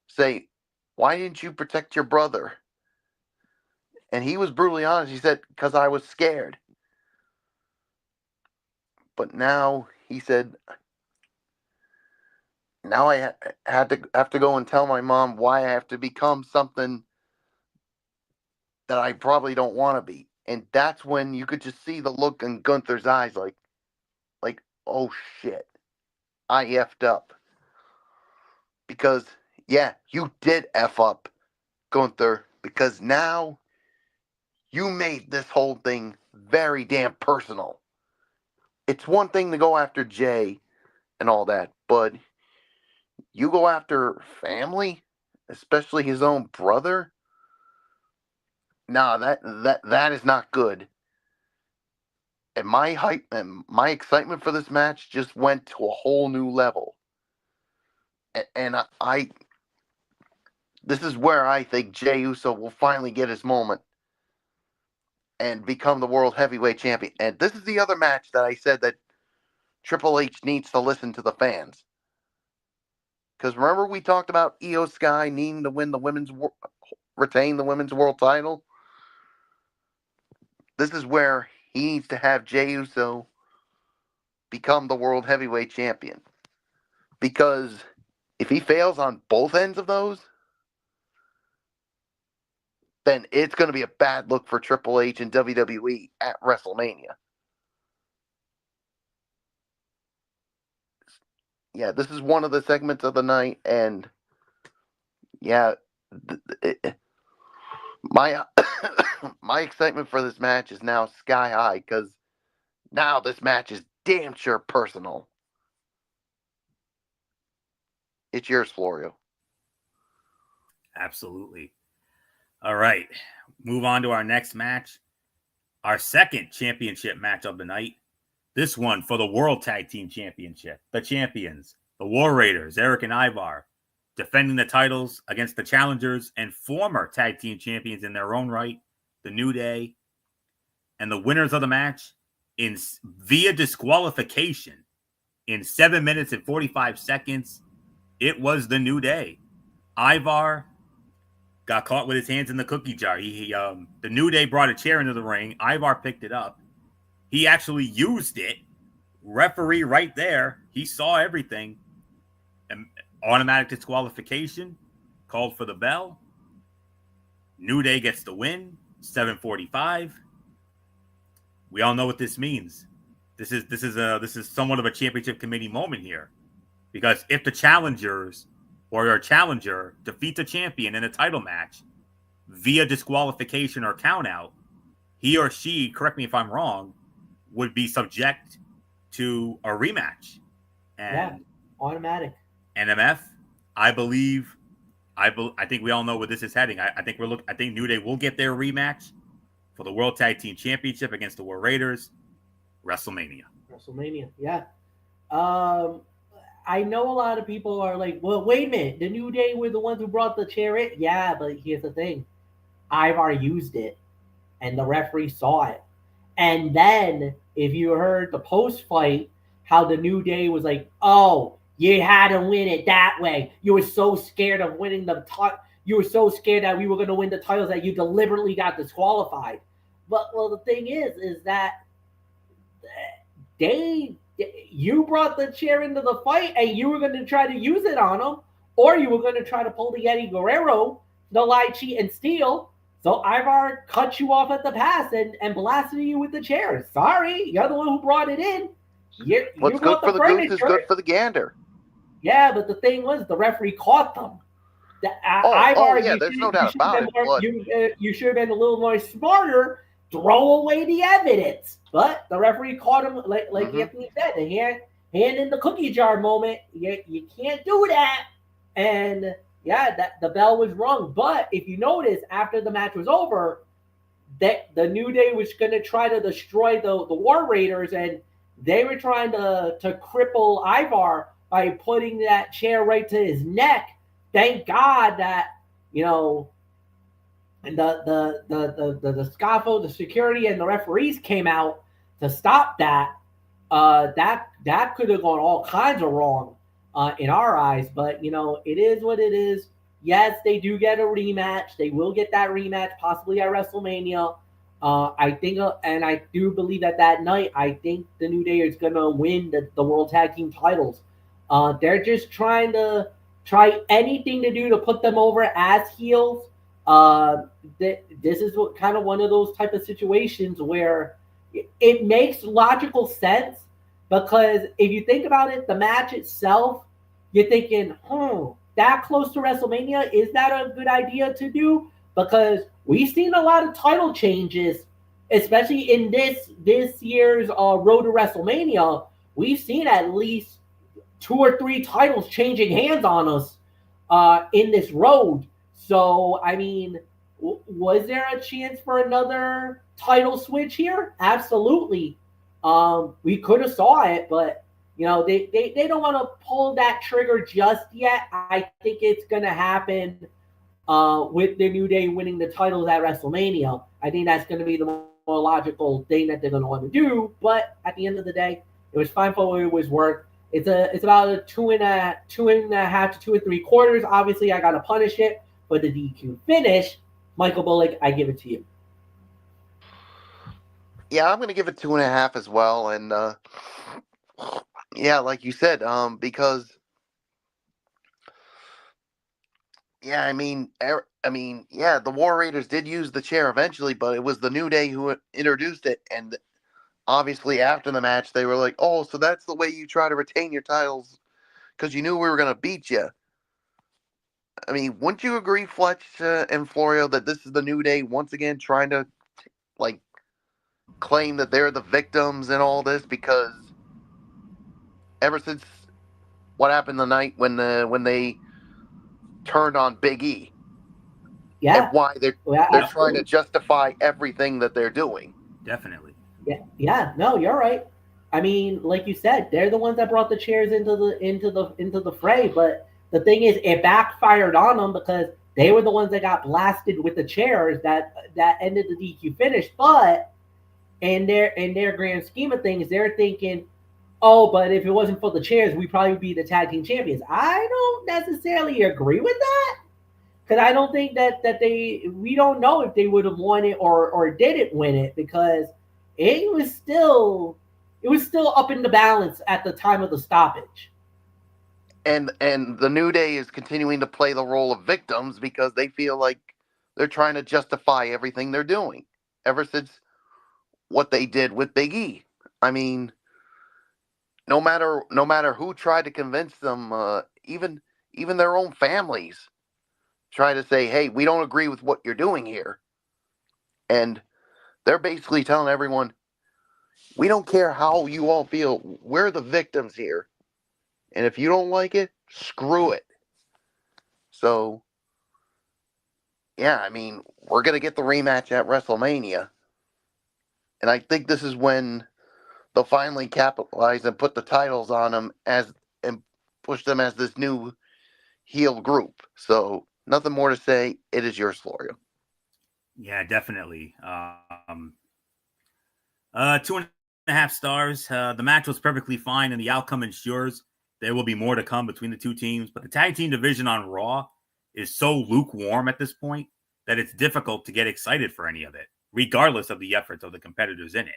say, "Why didn't you protect your brother?" And he was brutally honest. He said, "Because I was scared." But now he said, now I have to go and tell my mom why I have to become something that I probably don't want to be. And that's when you could just see the look in Gunther's eyes, like, oh shit, I effed up. Because, yeah, you did F up, Gunther, because now you made this whole thing very damn personal. It's one thing to go after Jey and all that, but you go after family, especially his own brother. Nah, that is not good. And my hype and my excitement for this match just went to a whole new level. And I this is where I think Jey Uso will finally get his moment and become the World Heavyweight Champion. And this is the other match that I said that Triple H needs to listen to the fans. Because remember we talked about Io Sky needing to win the retain the women's world title? This is where he needs to have Jey Uso become the World Heavyweight Champion. Because if he fails on both ends of those, then it's going to be a bad look for Triple H and WWE at WrestleMania. Yeah, this is one of the segments of the night, and yeah, my my excitement for this match is now sky high, because now this match is damn sure personal. It's yours, Florio. Absolutely. All right. Move on to our next match. Our second championship match of the night. This one for the World Tag Team Championship. The champions, the War Raiders, Eric and Ivar, defending the titles against the challengers and former tag team champions in their own right, the New Day. And the winners of the match via disqualification in 7 minutes and 45 seconds. It was the New Day. Ivar got caught with his hands in the cookie jar. The New Day brought a chair into the ring. Ivar picked it up. He actually used it. Referee right there. He saw everything. And automatic disqualification. Called for the bell. New Day gets the win. 7:45. We all know what this means. This is somewhat of a championship committee moment here. Because if the challengers or your challenger defeats a champion in a title match via disqualification or countout, he or she, correct me if I'm wrong, would be subject to a rematch. And yeah, automatic. NMF, I think we all know where this is heading. I think New Day will get their rematch for the World Tag Team Championship against the War Raiders. WrestleMania, yeah. I know a lot of people are like, well, wait a minute. The New Day were the ones who brought the chair in. Yeah, but here's the thing. Ivar used it, and the referee saw it. And then, if you heard the post-fight, how the New Day was like, oh, you had to win it that way. You were so scared of winning the title. You were so scared that we were going to win the titles that you deliberately got disqualified. But, well, the thing is that you brought the chair into the fight and you were going to try to use it on him, or you were going to try to pull the Eddie Guerrero, the lie, cheat, and steal. So Ivar cut you off at the pass and blasted you with the chair. Sorry, you're the one who brought it in. What's good for the goose is good for the gander. Yeah, but the thing was, the referee caught them. Ivar, yeah, there's no doubt about it. You should have been a little more smarter throw away the evidence. But the referee caught him, like Anthony said, the hand in the cookie jar moment. You can't do that. And yeah, that the bell was rung. But if you notice, after the match was over, that the New Day was going to try to destroy the War Raiders, and they were trying to cripple Ivar by putting that chair right to his neck. Thank God that, you know, and the scaffold, the security, and the referees came out to stop that. That could have gone all kinds of wrong in our eyes. But, you know, it is what it is. Yes, they do get a rematch. They will get that rematch possibly at WrestleMania. I think, and I do believe that night, I think the New Day is going to win the World Tag Team titles. They're just trying to try anything to do to put them over as heels. This is kind of one of those type of situations where it makes logical sense, because if you think about it, the match itself, you're thinking, that close to WrestleMania, is that a good idea to do? Because we've seen a lot of title changes, especially in this year's road to WrestleMania. We've seen at least 2 or 3 titles changing hands on us in this road. So, I mean, was there a chance for another title switch here? Absolutely. We could have saw it, but, you know, they don't want to pull that trigger just yet. I think it's going to happen with the New Day winning the titles at WrestleMania. I think that's going to be the more logical thing that they're going to want to do. But at the end of the day, it was fine for what it was worth. It's about a 2.5 to 2 3/4. Obviously, I got to punish it for the DQ finish. Michael Bullock, I give it to you. Yeah, I'm going to give it 2.5 as well. And yeah, like you said, because yeah, I mean, yeah, the War Raiders did use the chair eventually, but it was the New Day who introduced it, and obviously after the match they were like, "Oh, so that's the way you try to retain your titles, because you knew we were going to beat you." I mean, wouldn't you agree, Fletch and Florio, that this is the New Day once again trying to like claim that they're the victims in all this? Because ever since what happened the night when they turned on Big E, Yeah, and why they're trying to justify everything that they're doing. Definitely. Yeah. No, you're right. I mean, like you said, they're the ones that brought the chairs into the fray. But the thing is, it backfired on them, because they were the ones that got blasted with the chairs that ended the DQ finish. But in their grand scheme of things, they're thinking, oh, but if it wasn't for the chairs, we'd probably be the tag team champions. I don't necessarily agree with that, because I don't think that we don't know if they would have won it or didn't win it, because it was still up in the balance at the time of the stoppage. And the New Day is continuing to play the role of victims because they feel like they're trying to justify everything they're doing ever since what they did with Big E. I mean, no matter who tried to convince them, even their own families try to say, "Hey, we don't agree with what you're doing here," and they're basically telling everyone, "We don't care how you all feel. We're the victims here, and if you don't like it, screw it." So, yeah, I mean, we're gonna get the rematch at WrestleMania, and I think this is when they'll finally capitalize and put the titles on them and push them as this new heel group. So, nothing more to say. It is yours, Florio. Yeah, definitely. 2.5 stars. The match was perfectly fine, and the outcome ensures there will be more to come between the two teams. But the tag team division on Raw is so lukewarm at this point that it's difficult to get excited for any of it, regardless of the efforts of the competitors in it.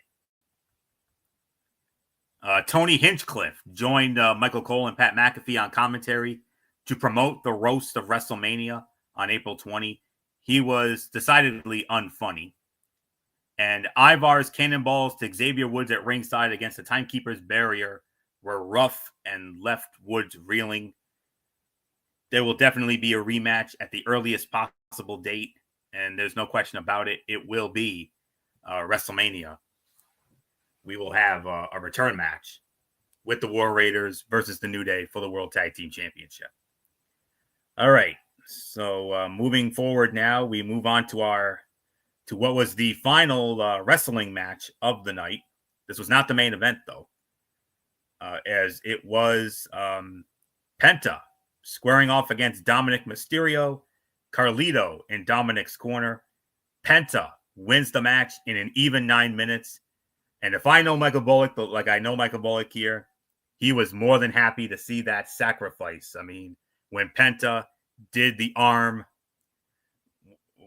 Tony Hinchcliffe joined Michael Cole and Pat McAfee on commentary to promote the roast of WrestleMania on April 20. He was decidedly unfunny. And Ivar's cannonballs to Xavier Woods at ringside against the Timekeeper's barrier were rough and left Woods reeling. There will definitely be a rematch at the earliest possible date, and there's no question about it. It will be WrestleMania, we will have a return match with the War Raiders versus the New Day for the World Tag Team Championship. All right. So moving forward now, we move on to what was the final wrestling match of the night. This was not the main event, though, as it was Penta squaring off against Dominic Mysterio, Carlito in Dominic's corner. Penta wins the match in an even 9 minutes. And if I know Michael Bullock, but like I know Michael Bullock here, he was more than happy to see that sacrifice. I mean, when Penta did the arm,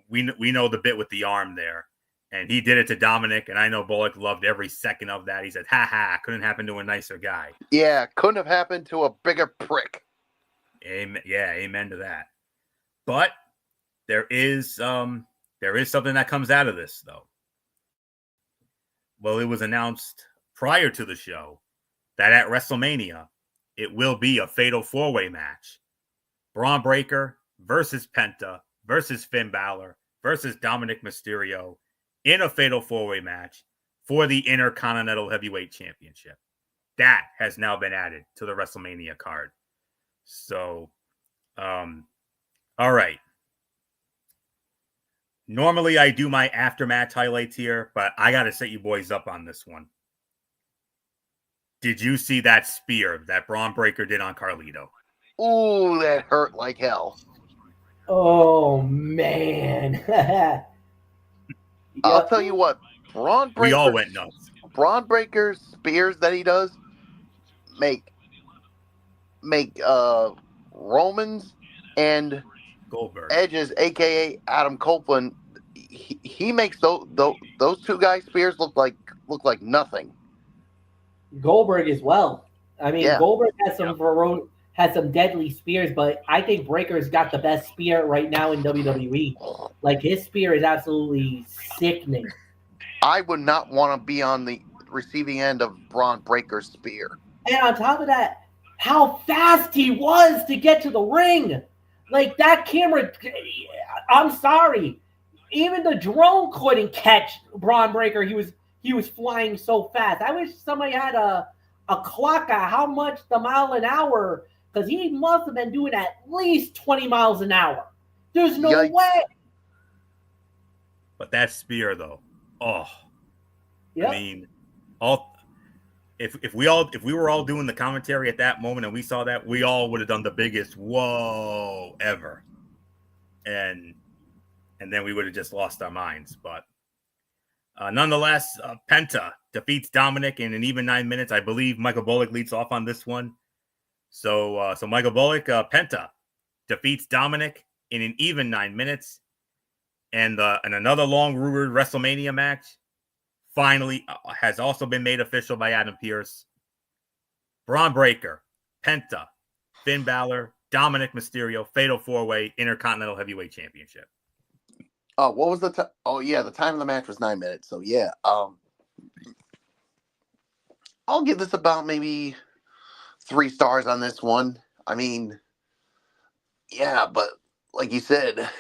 we know the bit with the arm there, and he did it to Dominic, and I know Bullock loved every second of that. He said, ha ha, couldn't happen to a nicer guy. Yeah, couldn't have happened to a bigger prick. Amen. Yeah, amen to that. But there is something that comes out of this, though. Well, it was announced prior to the show that at WrestleMania, it will be a fatal four-way match. Braun Breaker versus Penta versus Finn Balor versus Dominic Mysterio in a fatal four-way match for the Intercontinental Heavyweight Championship. That has now been added to the WrestleMania card. So, all right. Normally, I do my aftermatch highlights here, but I got to set you boys up on this one. Did you see that spear that Braun Breaker did on Carlito? Ooh, that hurt like hell. Oh, man. I'll tell you what, Braun Breaker. We all went nuts. Braun Breaker's spears that he does make Roman's and Goldberg. Edge's, aka Adam Copeland. He makes those two guys' spears look like nothing. Goldberg as well. I mean, Yeah. Goldberg has some deadly spears, but I think Breaker's got the best spear right now in WWE. Like, his spear is absolutely sickening. I would not want to be on the receiving end of Braun Breaker's spear. And on top of that, how fast he was to get to the ring. Like, that camera, I'm sorry. Even the drone couldn't catch Braun Breaker. He was flying so fast. I wish somebody had a clock at how much the mile an hour, because he must have been doing at least 20 miles an hour. There's no Yikes. way. But that spear, though, Yep. I mean, if we were all doing the commentary at that moment and we saw that, we all would have done the biggest whoa ever, and then we would have just lost our minds. But nonetheless, Penta defeats Dominic in an even 9 minutes. I believe Michael Bullock leads off on this one. So Michael Bullock, Penta defeats Dominic in an even 9 minutes, and another long rumored WrestleMania match finally has also been made official by Adam Pearce. Braun Breaker, Penta, Finn Balor, Dominic Mysterio, Fatal 4-Way Intercontinental Heavyweight Championship. Oh, what was the time? Oh, yeah, the time of the match was 9 minutes. So, yeah. I'll give this about maybe 3 stars on this one. I mean, yeah, but like you said,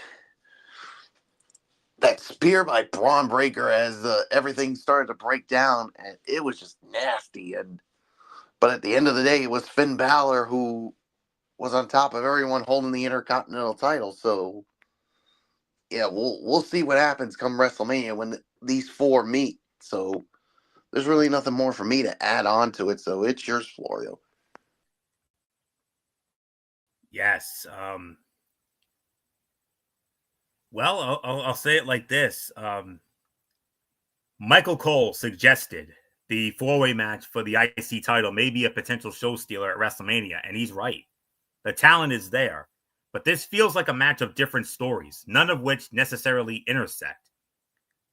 that spear by Braun Breaker as everything started to break down, and it was just nasty. But at the end of the day, it was Finn Balor who was on top of everyone holding the Intercontinental title. So, yeah, we'll see what happens come WrestleMania when these 4 meet. So there's really nothing more for me to add on to it. So it's yours, Florio. Yes. Well, I'll say it like this. Michael Cole suggested the 4-way match for the IC title may be a potential show stealer at WrestleMania, and he's right. The talent is there, but this feels like a match of different stories, none of which necessarily intersect,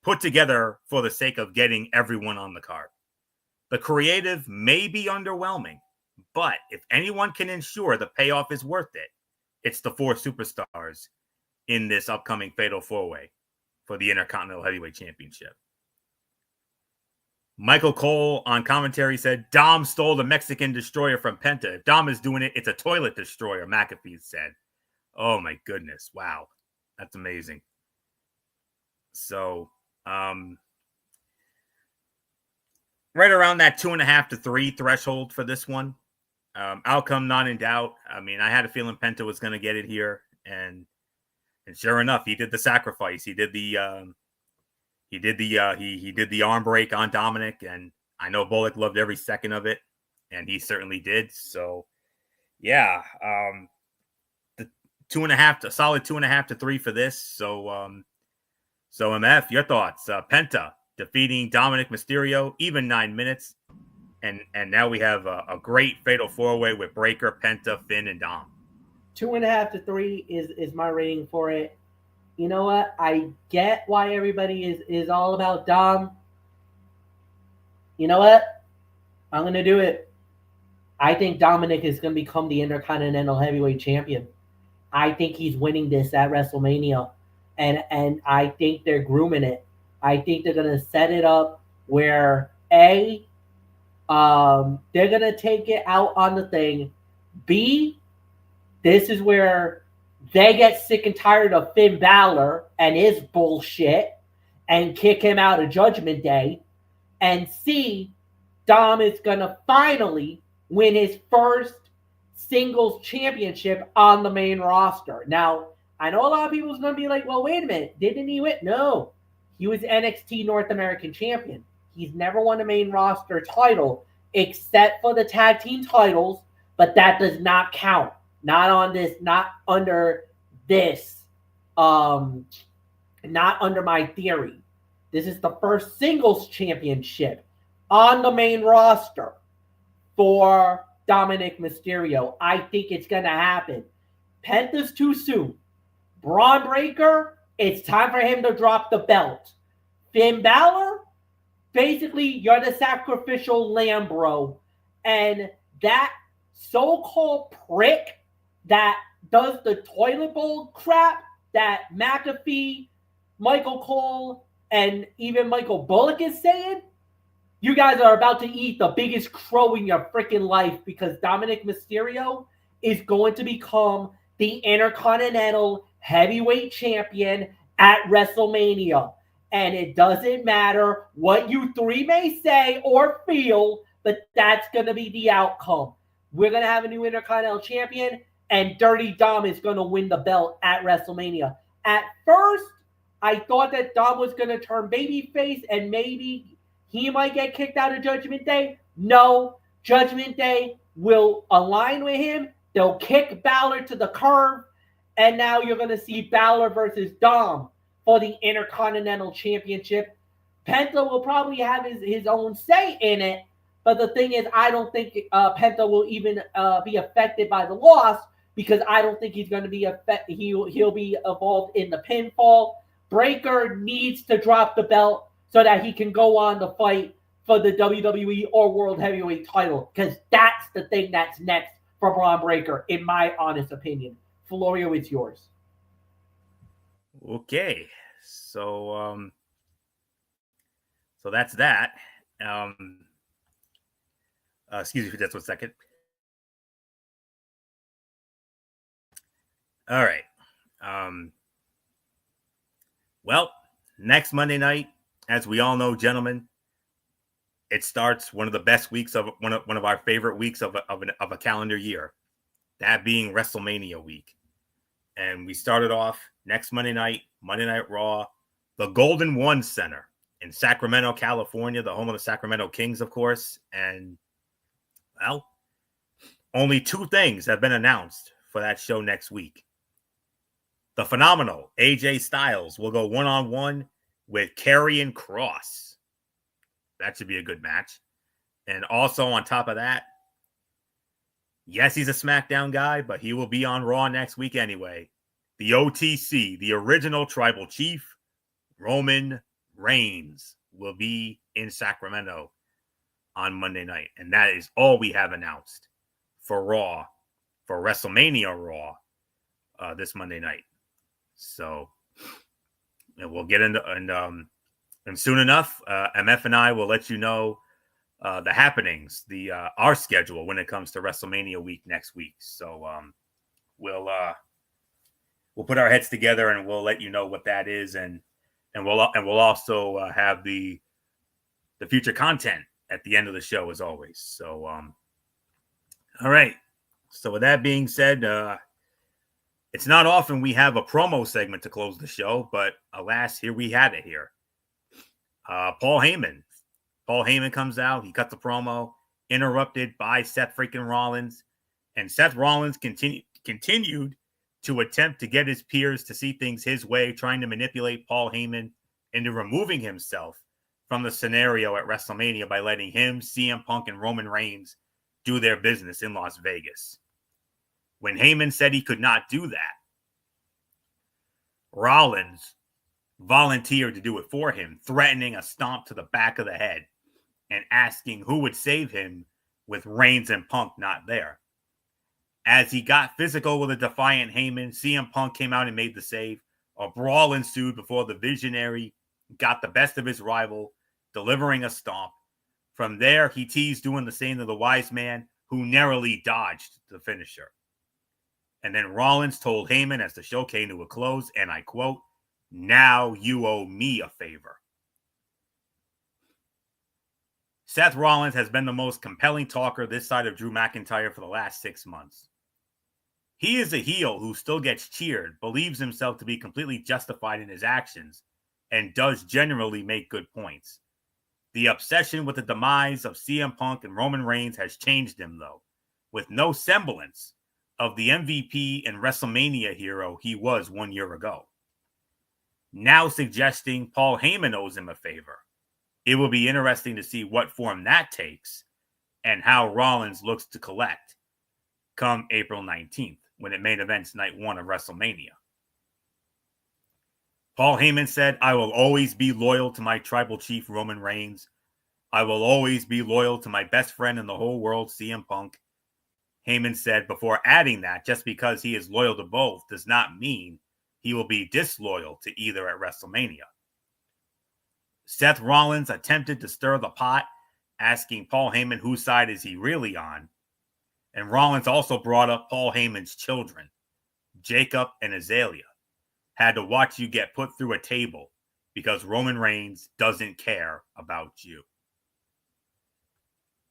put together for the sake of getting everyone on the card. The creative may be underwhelming, but if anyone can ensure the payoff is worth it, it's the 4 superstars in this upcoming Fatal 4-Way for the Intercontinental Heavyweight Championship. Michael Cole on commentary said, Dom stole the Mexican destroyer from Penta. If Dom is doing it, it's a toilet destroyer, McAfee said. Oh my goodness. Wow. That's amazing. So, right around that 2.5 to 3 threshold for this one. Outcome not in doubt. I mean, I had a feeling Penta was going to get it here, and sure enough, he did the sacrifice. He did the arm break on Dominic, and I know Bullock loved every second of it, and he certainly did. So, yeah, the 2.5, a solid 2.5 to 3 for this. So MF, your thoughts? Penta defeating Dominic Mysterio, even 9 minutes. And now we have a great fatal 4-way with Breaker, Penta, Finn, and Dom. 2.5 to 3 is my rating for it. You know what? I get why everybody is all about Dom. You know what? I'm going to do it. I think Dominic is going to become the Intercontinental Heavyweight Champion. I think he's winning this at WrestleMania. And I think they're grooming it. I think they're going to set it up where, they're going to take it out on the thing. B, this is where they get sick and tired of Finn Balor and his bullshit and kick him out of Judgment Day. And C, Dom is going to finally win his first singles championship on the main roster. Now, I know a lot of people is going to be like, well, wait a minute. Didn't he win? No. He was NXT North American champion. He's never won a main roster title except for the tag team titles, but that does not count. Not on this, not under this, not under my theory. This is the first singles championship on the main roster for Dominic Mysterio. I think it's going to happen. Penta's too soon. Braun Breaker, it's time for him to drop the belt. Finn Balor, basically, you're the sacrificial lamb, bro. And that so-called prick that does the toilet bowl crap that McAfee, Michael Cole, and even Michael Bullock is saying, you guys are about to eat the biggest crow in your freaking life, because Dominic Mysterio is going to become the Intercontinental Heavyweight Champion at WrestleMania. And it doesn't matter what you three may say or feel, but that's going to be the outcome. We're going to have a new Intercontinental Champion, and Dirty Dom is going to win the belt at WrestleMania. At first, I thought that Dom was going to turn babyface and maybe he might get kicked out of Judgment Day. No, Judgment Day will align with him. They'll kick Balor to the curb, and now you're going to see Balor versus Dom for the Intercontinental Championship. Penta will probably have his own say in it, but the thing is, I don't think Penta will even be affected by the loss, because I don't think he's going to be affected. He'll be involved in the pinfall. Breaker needs to drop the belt so that he can go on to fight for the WWE or World Heavyweight title, because that's the thing that's next for Braun Breaker, in my honest opinion. Florio, it's yours. Okay, so that's that. Excuse me for just 1 second. All right. Well, next Monday night, as we all know, gentlemen, it starts one of the best weeks of one of our favorite weeks of a calendar year, that being WrestleMania week. And we started off next Monday Night Raw, the Golden One Center in Sacramento, California, the home of the Sacramento Kings, of course. And, well, only 2 things have been announced for that show next week. The phenomenal AJ Styles will go one-on-one with Karrion Kross. That should be a good match. And also on top of that, yes, he's a SmackDown guy, but he will be on Raw next week anyway. The OTC, the original Tribal Chief, Roman Reigns, will be in Sacramento on Monday night. And that is all we have announced for Raw, for WrestleMania Raw, this Monday night. So, and we'll get into, and soon enough, MF and I will let you know the happenings, our schedule when it comes to WrestleMania week next week. So we'll put our heads together and we'll let you know what that is, and we'll also have the future content at the end of the show, as always. So, all right. So with that being said, it's not often we have a promo segment to close the show, but alas, here we have it here. Paul Heyman. Paul Heyman comes out. He cuts a promo, interrupted by Seth freaking Rollins. And Seth Rollins continued to attempt to get his peers to see things his way, trying to manipulate Paul Heyman into removing himself from the scenario at WrestleMania by letting him, CM Punk, and Roman Reigns do their business in Las Vegas. When Heyman said he could not do that, Rollins volunteered to do it for him, threatening a stomp to the back of the head and asking who would save him with Reigns and Punk not there. As he got physical with a defiant Heyman, CM Punk came out and made the save. A brawl ensued before the Visionary got the best of his rival, delivering a stomp. From there, he teased doing the same to the Wise Man, who narrowly dodged the finisher. And then Rollins told Heyman as the show came to a close, and I quote, "Now you owe me a favor." Seth Rollins has been the most compelling talker this side of Drew McIntyre for the last 6 months. He is a heel who still gets cheered, believes himself to be completely justified in his actions, and does generally make good points. The obsession with the demise of CM Punk and Roman Reigns has changed him, though, with no semblance of the MVP and WrestleMania hero he was 1 year ago. Now suggesting Paul Heyman owes him a favor. It will be interesting to see what form that takes and how Rollins looks to collect come April 19th, when it main events night 1 of WrestleMania. Paul Heyman said, "I will always be loyal to my tribal chief, Roman Reigns. I will always be loyal to my best friend in the whole world, CM Punk." Heyman said, before adding that just because he is loyal to both does not mean he will be disloyal to either at WrestleMania. Seth Rollins attempted to stir the pot, asking Paul Heyman whose side is he really on. And Rollins also brought up Paul Heyman's children, Jacob and Azalea, had to watch you get put through a table because Roman Reigns doesn't care about you.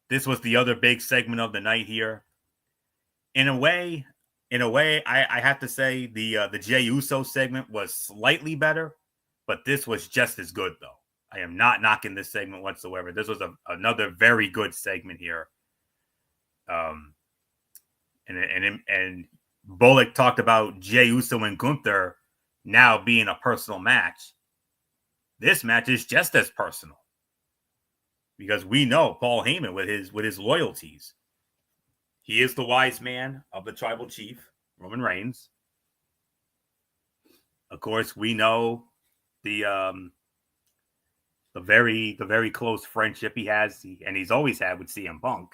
This was the other big segment of the night here. In a way, I have to say the Jey Uso segment was slightly better, but this was just as good, though. I am not knocking this segment whatsoever. This was another very good segment here. And Bullock talked about Jey Uso and Gunther now being a personal match. This match is just as personal because we know Paul Heyman with his loyalties. He is the wise man of the tribal chief, Roman Reigns. Of course, we know the very close friendship he has, and he's always had with CM Punk,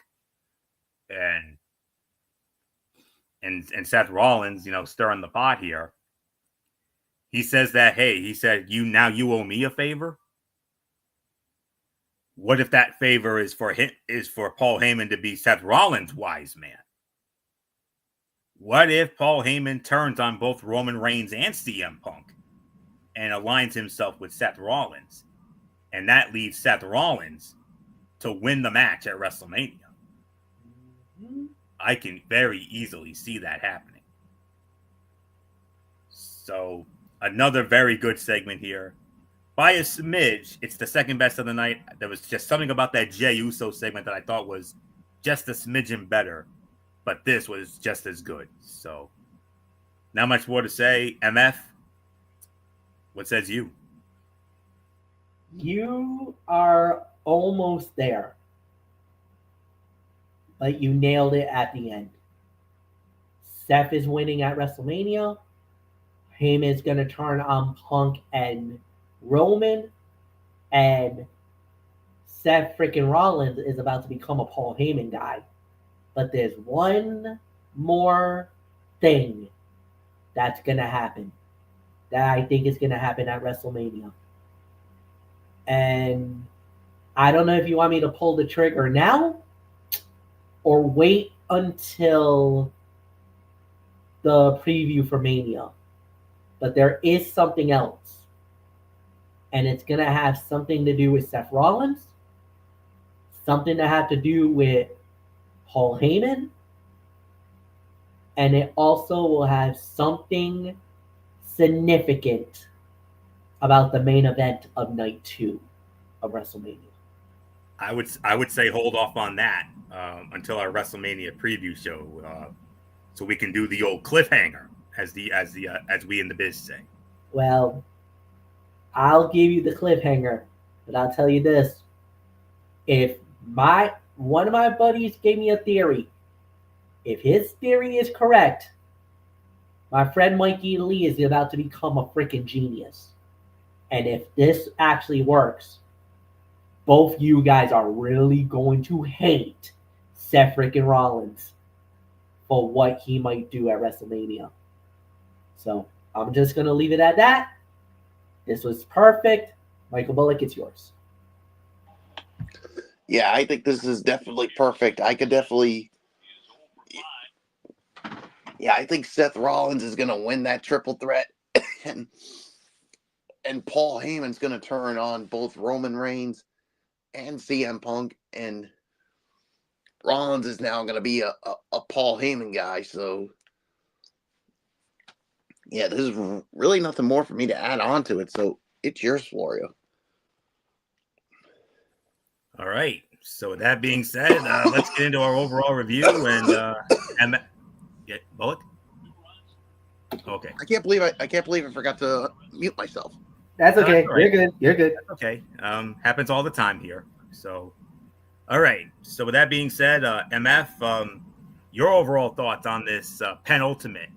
and Seth Rollins, stirring the pot here. He says that, hey, he said, you owe me a favor. What if that favor is for Paul Heyman to be Seth Rollins' wise man? What if Paul Heyman turns on both Roman Reigns and CM Punk and aligns himself with Seth Rollins? And that leads Seth Rollins to win the match at WrestleMania. I can very easily see that happening. So, another very good segment here. By a smidge, it's the second best of the night. There was just something about that Jey Uso segment that I thought was just a smidgen better. But this was just as good. So, not much more to say. MF, what says you? You are almost there. But you nailed it at the end. Seth is winning at WrestleMania. Heyman's going to turn on Punk and Roman. And Seth freaking Rollins is about to become a Paul Heyman guy. But there's one more thing that's going to happen that I think is going to happen at WrestleMania. And I don't know if you want me to pull the trigger now or wait until the preview for Mania. But there is something else. And it's going to have something to do with Seth Rollins, something that had to do with Paul Heyman, and it also will have something significant about the main event of night 2 of WrestleMania. I would say hold off on that until our WrestleMania preview show, so we can do the old cliffhanger, as we in the biz say. Well, I'll give you the cliffhanger, but I'll tell you this: if one of my buddies gave me a theory, if his theory is correct, my friend Mikey Lee is about to become a freaking genius. And if this actually works, both you guys are really going to hate Seth freaking Rollins for what he might do at WrestleMania. So I'm just going to leave it at that. This was perfect. Michael Bullock, it's yours. Yeah, I think this is definitely perfect. I think Seth Rollins is going to win that triple threat. and Paul Heyman's going to turn on both Roman Reigns and CM Punk. And Rollins is now going to be a Paul Heyman guy. So, yeah, there's really nothing more for me to add on to it. So, it's yours, Florio. All right. So with that being said, let's get into our overall review and Bullock. Okay. I can't believe I forgot to mute myself. That's okay. Right. You're good. You're good. That's okay. Happens all the time here. So, all right. So with that being said, MF, your overall thoughts on this penultimate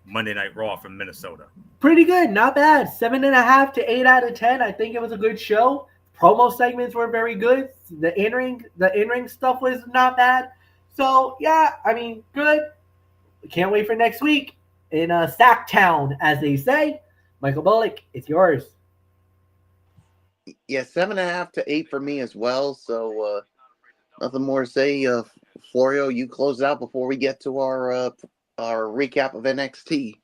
Monday Night Raw from Minnesota? Pretty good. Not bad. 7.5 to 8 out of 10. I think it was a good show. Promo segments were very good. The in-ring stuff was not bad. So, yeah, I mean, good. Can't wait for next week in Sacktown, as they say. Michael Bullock, it's yours. Yeah, 7.5 to 8 for me as well. So, nothing more to say. Florio, you close it out before we get to our recap of NXT.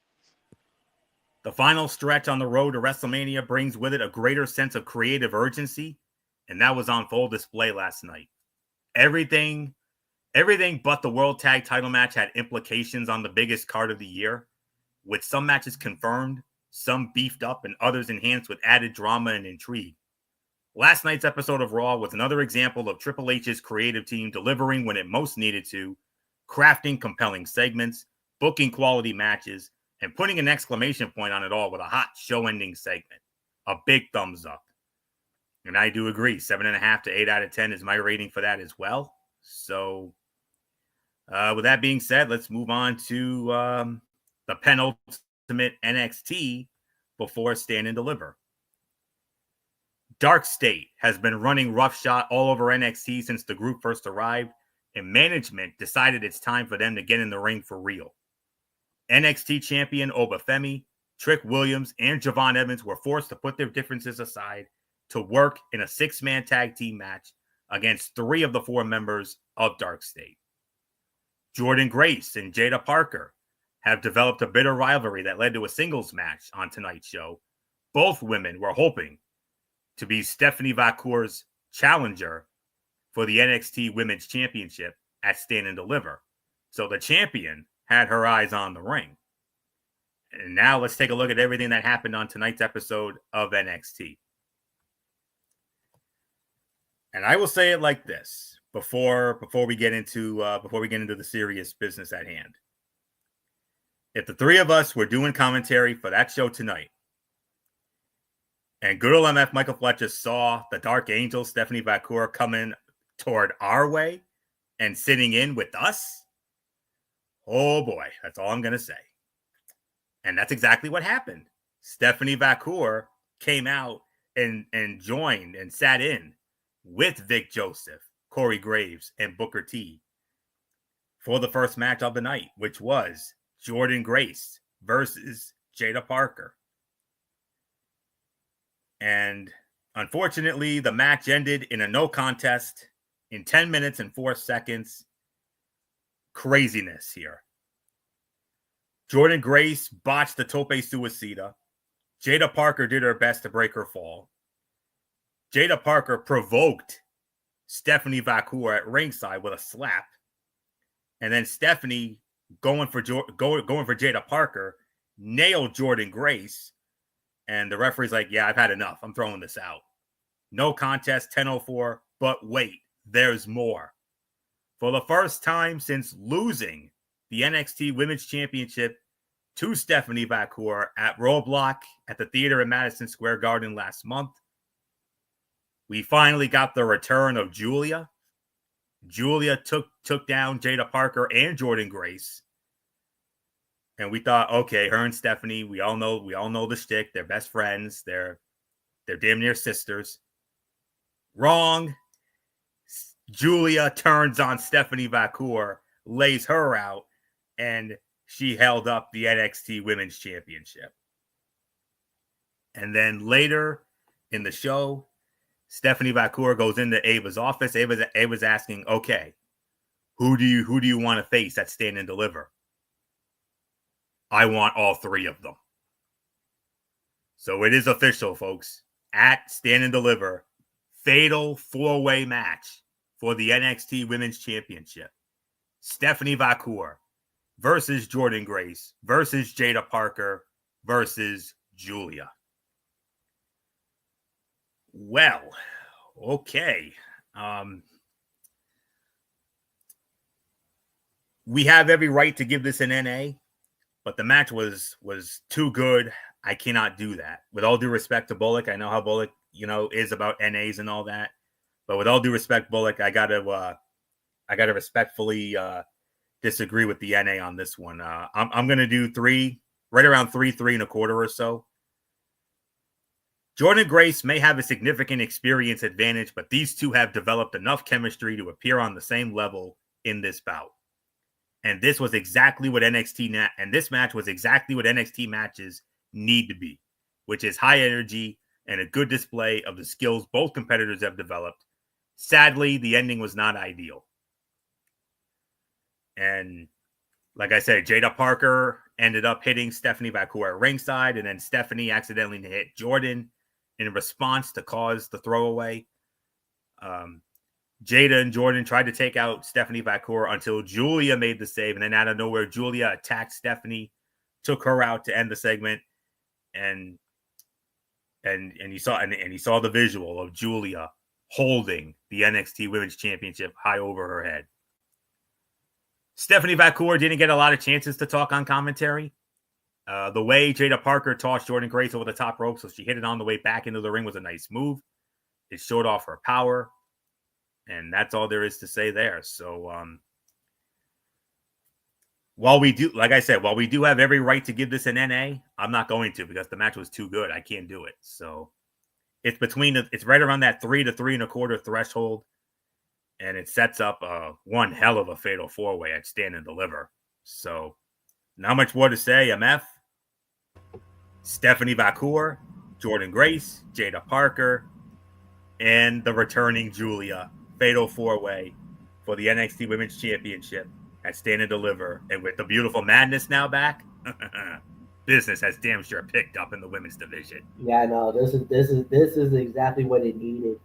The final stretch on the road to WrestleMania brings with it a greater sense of creative urgency, and that was on full display last night. Everything but the World Tag Title match had implications on the biggest card of the year, with some matches confirmed, some beefed up, and others enhanced with added drama and intrigue. Last night's episode of Raw was another example of Triple H's creative team delivering when it most needed to, crafting compelling segments, booking quality matches, and putting an exclamation point on it all with a hot show-ending segment. A big thumbs up. And I do agree, 7.5 to 8 out of 10 is my rating for that as well. So, with that being said, let's move on to the penultimate NXT before Stand and Deliver. Dark State has been running roughshod all over NXT since the group first arrived, and management decided it's time for them to get in the ring for real. NXT champion Obafemi, Trick Williams, and Javon Evans were forced to put their differences aside to work in a 6-man tag team match against 3 of the 4 members of Dark State. Jordan Grace and Jada Parker have developed a bitter rivalry that led to a singles match on tonight's show. Both women were hoping to be Stephanie Vacour's challenger for the NXT Women's Championship at Stand and Deliver. So the champion had her eyes on the ring. And now let's take a look at everything that happened on tonight's episode of NXT. And I will say it like this before we get into the serious business at hand. If the 3 of us were doing commentary for that show tonight, and good old MF Michael Fletcher saw the Dark Angel Stephanie Vacour coming toward our way and sitting in with us, oh boy, that's all I'm going to say. And that's exactly what happened. Stephanie Vacour came out and joined and sat in with Vic Joseph, Corey Graves, and Booker T for the first match of the night, which was Jordan Grace versus Jada Parker. And unfortunately, the match ended in a no contest in 10 minutes and 4 seconds. Craziness here. Jordan Grace botched the tope suicida. Jada Parker did her best to break her fall. Jada Parker provoked Stephanie Vacour at ringside with a slap, and then Stephanie going for Jada Parker nailed Jordynne Grace, and the referee's like, "Yeah, I've had enough. I'm throwing this out. No contest, 10:04. But wait, there's more." For the first time since losing the NXT Women's Championship to Stephanie Vacour at Roadblock at the theater in Madison Square Garden last month, we finally got the return of Julia. Julia took down Jada Parker and Jordynne Grace. And we thought, okay, her and Stephanie, we all know the shtick. They're best friends. They're damn near sisters. Wrong. Julia turns on Stephanie Vacour, lays her out, and she held up the NXT Women's Championship. And then later in the show, Stephanie Vacour goes into Ava's office. Ava's asking, okay, who do you want to face at Stand and Deliver? I want all three of them. So it is official, folks. At Stand and Deliver, fatal 4-way match for the NXT Women's Championship. Stephanie Vacour versus Jordynne Grace versus Jada Parker versus Julia. Well, okay. We have every right to give this an NA, but the match was too good. I cannot do that. With all due respect to Bullock, I know how Bullock, is about NAs and all that. But with all due respect, Bullock, I gotta respectfully disagree with the NA on this one. I'm gonna do right around 3.25 or so. Jordynne Grace may have a significant experience advantage, but these two have developed enough chemistry to appear on the same level in this bout. And this was exactly what this match was exactly what NXT matches need to be, which is high energy and a good display of the skills both competitors have developed. Sadly, the ending was not ideal. And like I said, Jada Parker ended up hitting Stephanie Vacour at ringside, and then Stephanie accidentally hit Jordynne in response to cause the throwaway. Jada and Jordynne tried to take out Stephanie Vacour until Julia made the save, and then out of nowhere, Julia attacked Stephanie, took her out to end the segment, and you saw the visual of Julia holding the NXT Women's Championship high over her head. Stephanie Vacour didn't get a lot of chances to talk on commentary. The way Jada Parker tossed Jordynne Grace over the top rope, so she hit it on the way back into the ring, was a nice move. It showed off her power, and that's all there is to say there. So, while we do have every right to give this an NA, I'm not going to, because the match was too good. I can't do it. So it's right around that 3 to 3.25 threshold, and it sets up one hell of a fatal 4-way at Stand and Deliver. So not much more to say. MF, Stephanie Vacour, Jordynne Grace, Jada Parker, and the returning Julia, fatal 4-way for the NXT Women's Championship at Stand and Deliver. And with the beautiful Madness now back, business has damn sure picked up in the women's division. Yeah, no, this is exactly what it needed.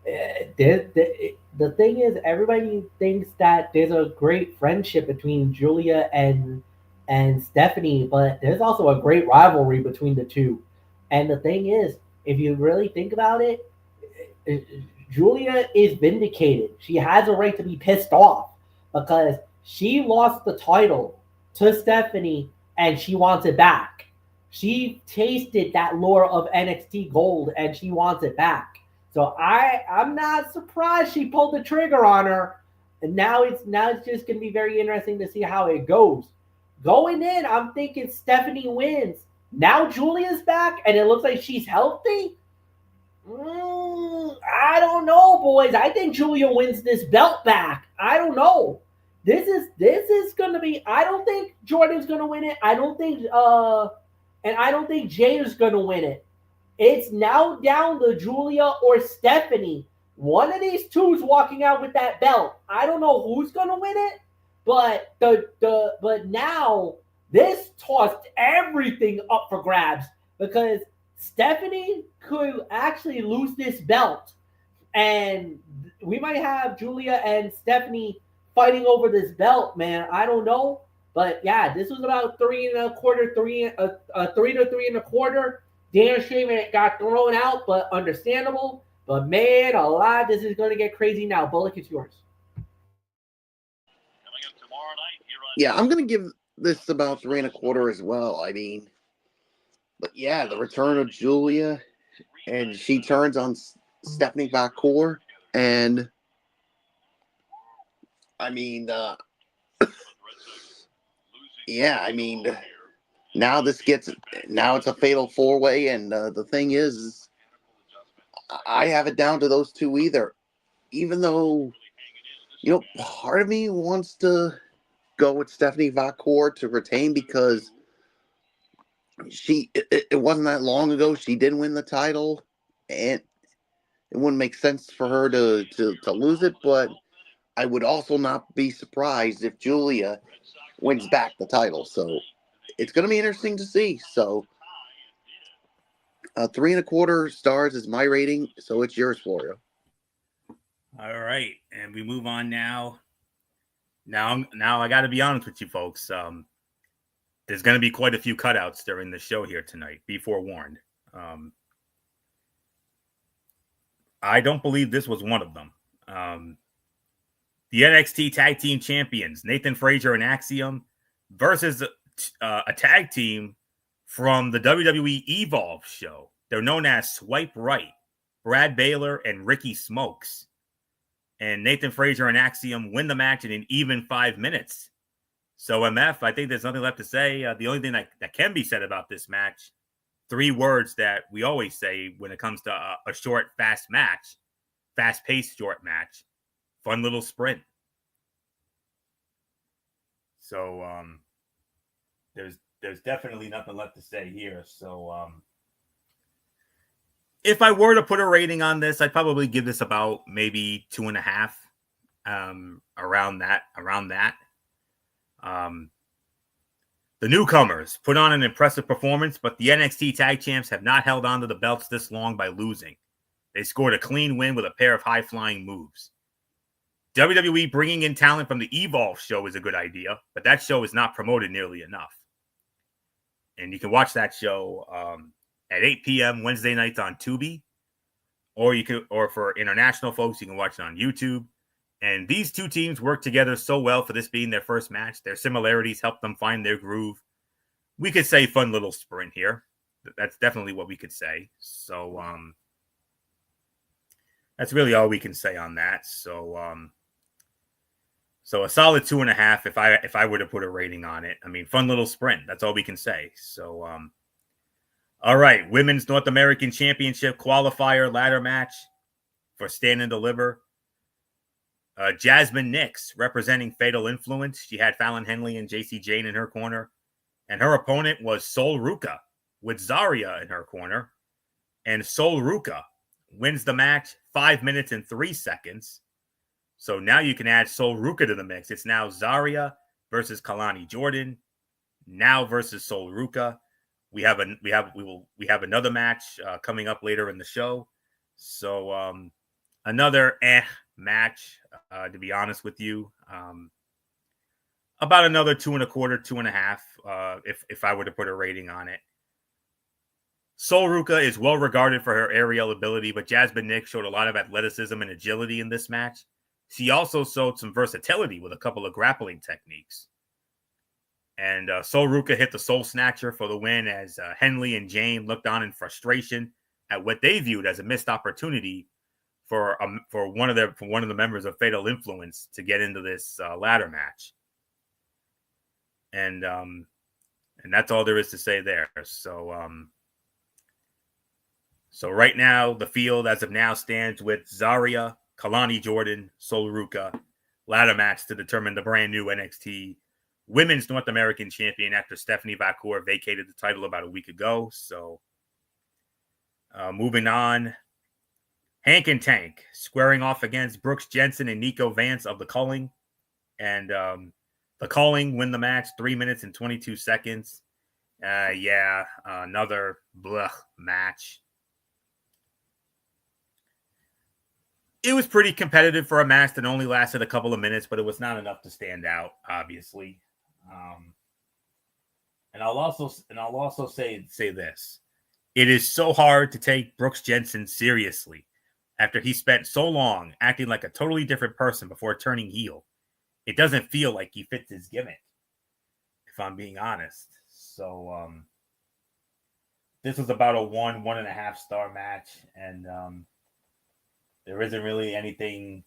The thing is, everybody thinks that there's a great friendship between Julia and Stephanie, but there's also a great rivalry between the two. And the thing is, if you really think about it, Julia is vindicated. She has a right to be pissed off because she lost the title to Stephanie and she wants it back. She tasted that lure of NXT Gold and she wants it back. So I'm not surprised she pulled the trigger on her. And now it's just going to be very interesting to see how it goes. Going in, I'm thinking Stephanie wins. Now Julia's back and it looks like she's healthy. I don't know, boys. I think Julia wins this belt back. I don't know. This is going to be. I don't think Jordynne's going to win it. I don't think Jada's going to win it. It's now down to Julia or Stephanie. One of these two is walking out with that belt. I don't know who's going to win it, but but now this tossed everything up for grabs because Stephanie could actually lose this belt And we might have Julia and Stephanie fighting over this belt, man. I don't know. But yeah, this was about 3.25, 3 to 3.25. Dan Shaman got thrown out, but understandable. But man, alive, this is going to get crazy now. Bullock, it's yours. Yeah, I'm going to give this about 3.25 as well. I mean, but yeah, the return of Julia, and she turns on Stephanie Vacour, and I mean, yeah, I mean, now it's a fatal 4-way, and the thing is, I have it down to those two either. Even though, part of me wants to go with Stephanie Vacour to retain because it wasn't that long ago she did win the title, and it wouldn't make sense for her to lose it, but I would also not be surprised if Julia wins back the title. So it's going to be interesting to see. So 3.25 stars is my rating. So it's yours, Florio. All right, and we move on now. Now I got to be honest with you folks. There's going to be quite a few cutouts during the show here tonight. Be forewarned. I don't believe this was one of them. The NXT Tag Team Champions, Nathan Frazier and Axiom, versus a tag team from the WWE Evolve show. They're known as Swipe Right, Brad Baylor and Ricky Smokes. And Nathan Frazier and Axiom win the match in an even 5 minutes. So, MF, I think there's nothing left to say. The only thing that can be said about this match, 3 words that we always say when it comes to a short, fast match, fast-paced short match, fun little sprint. So, there's definitely nothing left to say here. So, if I were to put a rating on this, I'd probably give this about maybe 2.5, around that. The newcomers put on an impressive performance, but the NXT Tag Champs have not held on to the belts this long by losing. They scored a clean win with a pair of high-flying moves. WWE bringing in talent from the Evolve show is a good idea, but that show is not promoted nearly enough. And you can watch that show at 8 p.m. Wednesday nights on Tubi, or for international folks, you can watch it on YouTube. And these two teams work together so well for this being their first match. Their similarities help them find their groove. We could say fun little sprint here. That's definitely what we could say. So that's really all we can say on that. So a solid 2.5 if I were to put a rating on it. I mean, fun little sprint. That's all we can say. So all right, Women's North American Championship qualifier ladder match for Stand and Deliver. Jasmine Nix representing Fatal Influence. She had Fallon Henley and JC Jane in her corner. And her opponent was Sol Ruca with Zarya in her corner. And Sol Ruca wins the match 5 minutes and 3 seconds. So now you can add Sol Ruca to the mix. It's now Zarya versus Kalani Jordan. Now versus Sol Ruca. We have another match coming up later in the show. So another match, to be honest with you. About another 2.25, 2.5, if I were to put a rating on it. Sol Ruca is well regarded for her aerial ability, but Jasmine Nix showed a lot of athleticism and agility in this match. She also showed some versatility with a couple of grappling techniques. And Sol Ruca hit the Soul Snatcher for the win as Henley and Jane looked on in frustration at what they viewed as a missed opportunity for one of the members of Fatal Influence to get into this ladder match. And that's all there is to say there. So right now the field as of now stands with Zarya, Kalani Jordan, Sol Ruca, ladder match to determine the brand new NXT Women's North American Champion after Stephanie Vacour vacated the title about a week ago. So moving on, Hank and Tank squaring off against Brooks Jensen and Nico Vance of The Culling. And The Culling win the match 3 minutes and 22 seconds. Another match. it was pretty competitive for a match that only lasted a couple of minutes, but it was not enough to stand out, obviously. And I'll also say this. It is so hard to take Brooks Jensen seriously after he spent so long acting like a totally different person before turning heel. It doesn't feel like he fits his gimmick, if I'm being honest. So this was about a 1.5 star match, and there isn't really anything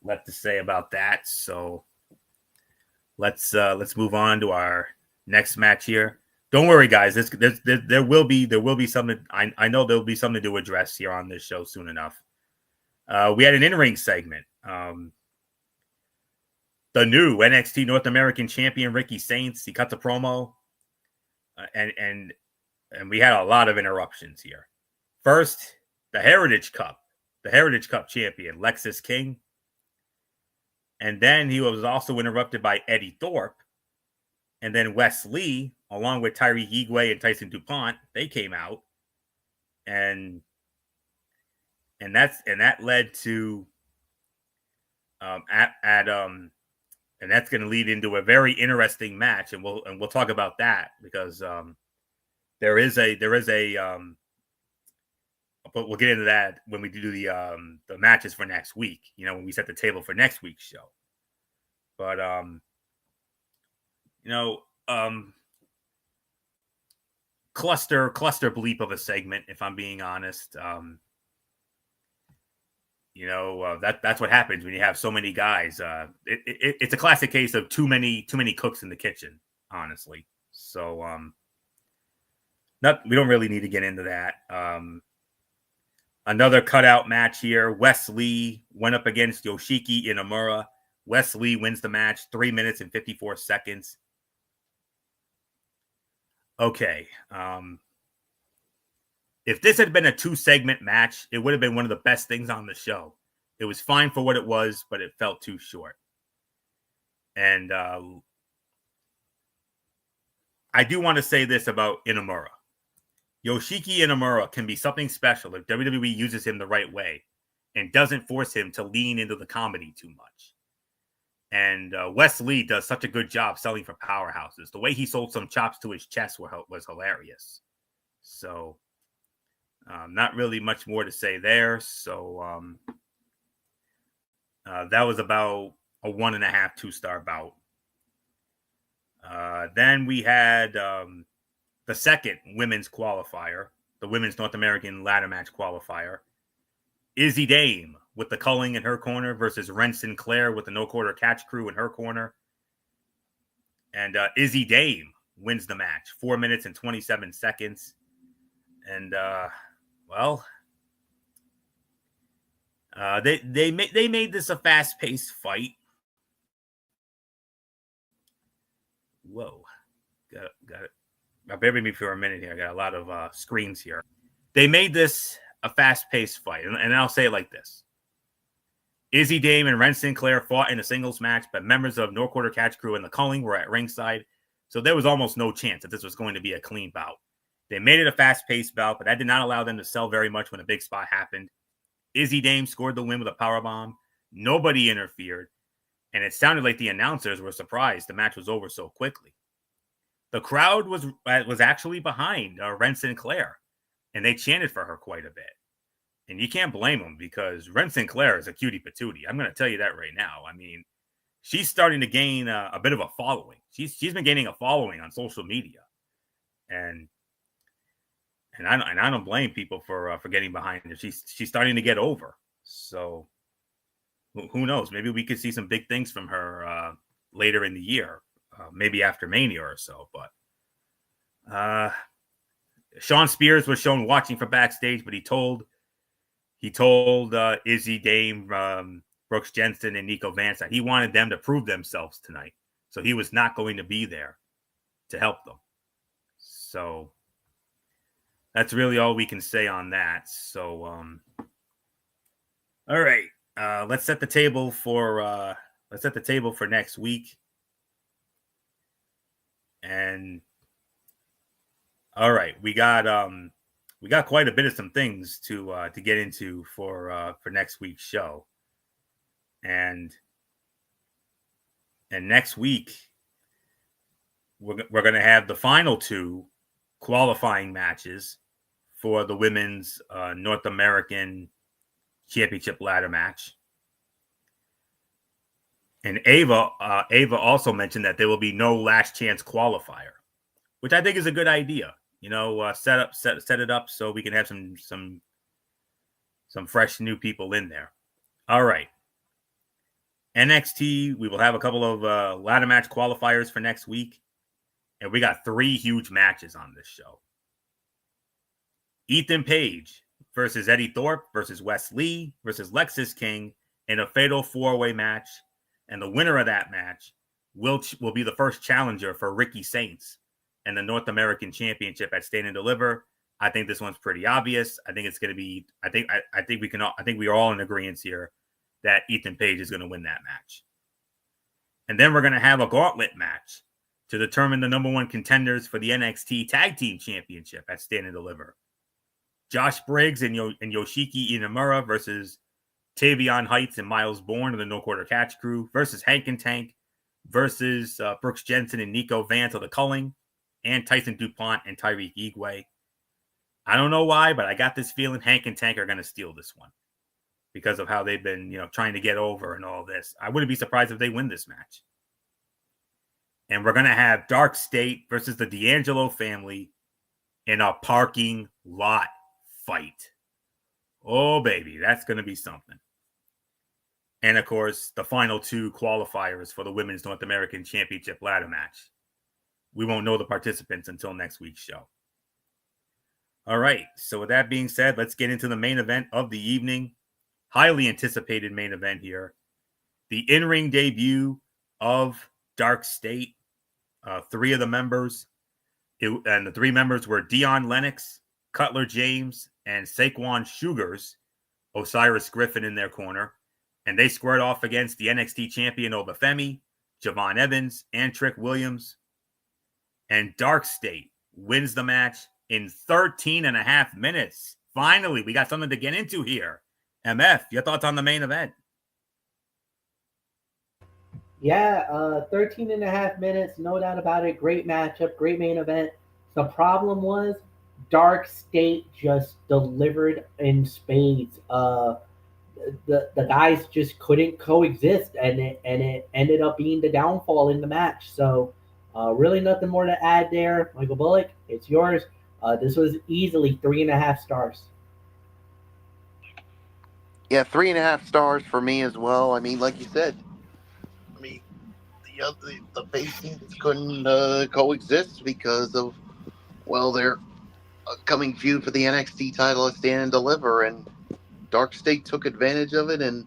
left to say about that. So let's move on to our next match here. Don't worry, guys. There will be something. I know there will be something to address here on this show soon enough. We had an in-ring segment. The new NXT North American Champion Ricky Saints. He cut the promo, and we had a lot of interruptions here. First, the Heritage Cup champion Lexis King, and then he was also interrupted by Eddie Thorpe, and then Wes Lee, along with Tyreek Igwe and Tyson DuPont, they came out, and that led to and that's going to lead into a very interesting match, and we'll talk about that because there is a but we'll get into that when we do the matches for next week. When we set the table for next week's show. But cluster bleep of a segment, if I'm being honest. That's what happens when you have so many guys. It's a classic case of too many cooks in the kitchen, honestly. So we don't really need to get into that. Another cutout match here. Wes Lee went up against Yoshiki Inamura. Wes Lee wins the match, 3 minutes and 54 seconds. Okay. If this had been a 2-segment match, it would have been one of the best things on the show. It was fine for what it was, but it felt too short. And I do want to say this about Inamura. Yoshiki Inamura can be something special if WWE uses him the right way and doesn't force him to lean into the comedy too much. And Wes Lee does such a good job selling for powerhouses. The way he sold some chops to his chest was hilarious. So not really much more to say there. So that was about a 1.5, 2-star bout. Then we had the second women's qualifier, the women's North American ladder match qualifier. Izzy Dame with the Culling in her corner versus Ren Sinclair with the No Quarter Catch Crew in her corner. And Izzy Dame wins the match, 4 minutes and 27 seconds. And they made this a fast-paced fight. Whoa, got it. Bear with me for a minute here. I got a lot of screens here. They made this a fast-paced fight, and I'll say it like this: Izzy Dame and Ren Sinclair fought in a singles match, but members of No Quarter Catch Crew and the Culling were at ringside, so there was almost no chance that this was going to be a clean bout. They made it a fast-paced bout, but that did not allow them to sell very much when a big spot happened. Izzy Dame scored the win with a powerbomb. Nobody interfered, and it sounded like the announcers were surprised the match was over so quickly. The crowd was actually behind Ren Sinclair, and they chanted for her quite a bit. And you can't blame them because Ren Sinclair is a cutie patootie. I'm going to tell you that right now. I mean, she's starting to gain a bit of a following. She's been gaining a following on social media, and I don't blame people for getting behind her. She's starting to get over. So who knows? Maybe we could see some big things from her later in the year. Maybe after Mania or so, but Sean Spears was shown watching from backstage, but he told Izzy Dame, Brooks Jensen, and Nico Vance that he wanted them to prove themselves tonight, so he was not going to be there to help them. So that's really all we can say on that. So all right, let's set the table for next week. And all right, we got quite a bit of some things to get into for next week's show. And next week, we're going to have the final 2 qualifying matches for the women's North American Championship ladder match. And Ava also mentioned that there will be no last chance qualifier, which I think is a good idea. Set it up so we can have some fresh new people in there. All right. NXT, we will have a couple of ladder match qualifiers for next week. And we got 3 huge matches on this show. Ethan Page versus Eddie Thorpe versus Wes Lee versus Lexis King in a fatal 4-way match. And the winner of that match will be the first challenger for Ricky Saints and the North American Championship at Stand and Deliver. I think this one's pretty obvious. I think it's going to be. I think we are all in agreement here that Ethan Page is going to win that match. And then we're going to have a gauntlet match to determine the number 1 contenders for the NXT Tag Team Championship at Stand and Deliver. Josh Briggs and Yoshiki Inamura versus Tavion Heights and Miles Bourne of the No Quarter Catch Crew versus Hank and Tank versus Brooks Jensen and Nico Vance of the Culling and Tyson DuPont and Tyreek Igwe. I don't know why, but I got this feeling Hank and Tank are going to steal this one because of how they've been, trying to get over and all this. I wouldn't be surprised if they win this match. And we're going to have Dark State versus the D'Angelo family in a parking lot fight. Oh, baby, that's going to be something. And, of course, the final 2 qualifiers for the Women's North American Championship ladder match. We won't know the participants until next week's show. All right, so with that being said, let's get into the main event of the evening. Highly anticipated main event here. The in-ring debut of Dark State. 3 of the members. And the 3 members were Dion Lennox, Cutler James, and Saquon Sugars, Osiris Griffin in their corner. And they squared off against the NXT champion Obafemi, Javon Evans, and Trick Williams. And Dark State wins the match in 13.5 minutes. Finally, we got something to get into here. MF, your thoughts on the main event? Yeah, 13.5 minutes, no doubt about it. Great matchup, great main event. The problem was Dark State just delivered in spades. The guys just couldn't coexist, and it ended up being the downfall in the match. So really nothing more to add there. Michael Bullock, it's yours. This was easily 3.5 stars. Yeah, 3.5 stars for me as well. I mean, like you said, the base teams couldn't coexist because of, their upcoming feud for the NXT title at Stand and Deliver, and Dark State took advantage of it, and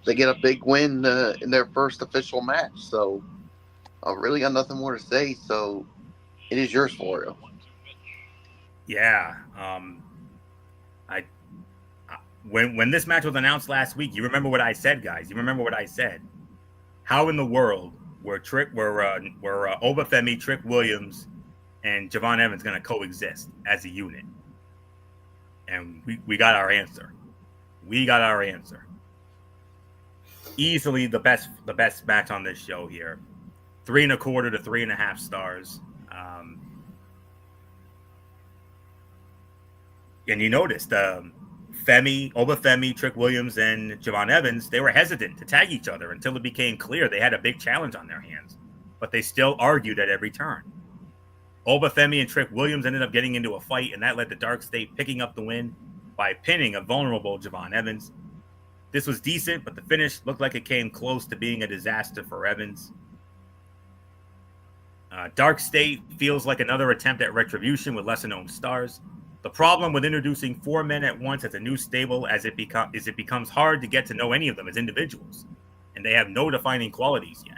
they get a big win in their first official match. So I really got nothing more to say. So it is yours, Florio. Yeah. When this match was announced last week, you remember what I said, guys. You remember what I said. How in the world were Obafemi, Trick Williams, and Javon Evans going to coexist as a unit? And we got our answer. We got our answer. Easily the best match on this show here. 3.25 to 3.5 stars. And you noticed Obafemi, Trick Williams, and Javon Evans, they were hesitant to tag each other until it became clear they had a big challenge on their hands. But they still argued at every turn. Obafemi and Trick Williams ended up getting into a fight, and that led to Dark State picking up the win by pinning a vulnerable Javon Evans. This was decent, but the finish looked like it came close to being a disaster for Evans. Dark State feels like another attempt at retribution with lesser-known stars. The problem with introducing 4 men at once as a new stable is it becomes hard to get to know any of them as individuals, and they have no defining qualities yet.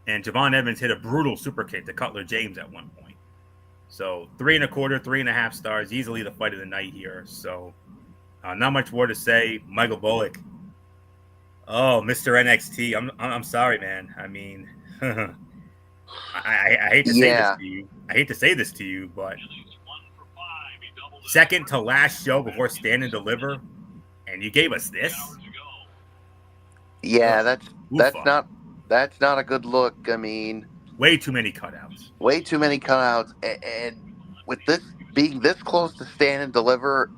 And Javon Evans hit a brutal super kick to Cutler James at one point. So 3.25, 3.5 stars, easily the fight of the night here. So not much more to say. Michael Bullock. Oh, Mr. NXT. I'm sorry, man. I mean, I hate to say this to you. I hate to say this to you, but second to last show before Stand and Deliver, and you gave us this? Yeah, Ugh, that's oofa. not a good look. I mean, Way too many cutouts. way too many cutouts, and with this being this close to stand and deliver,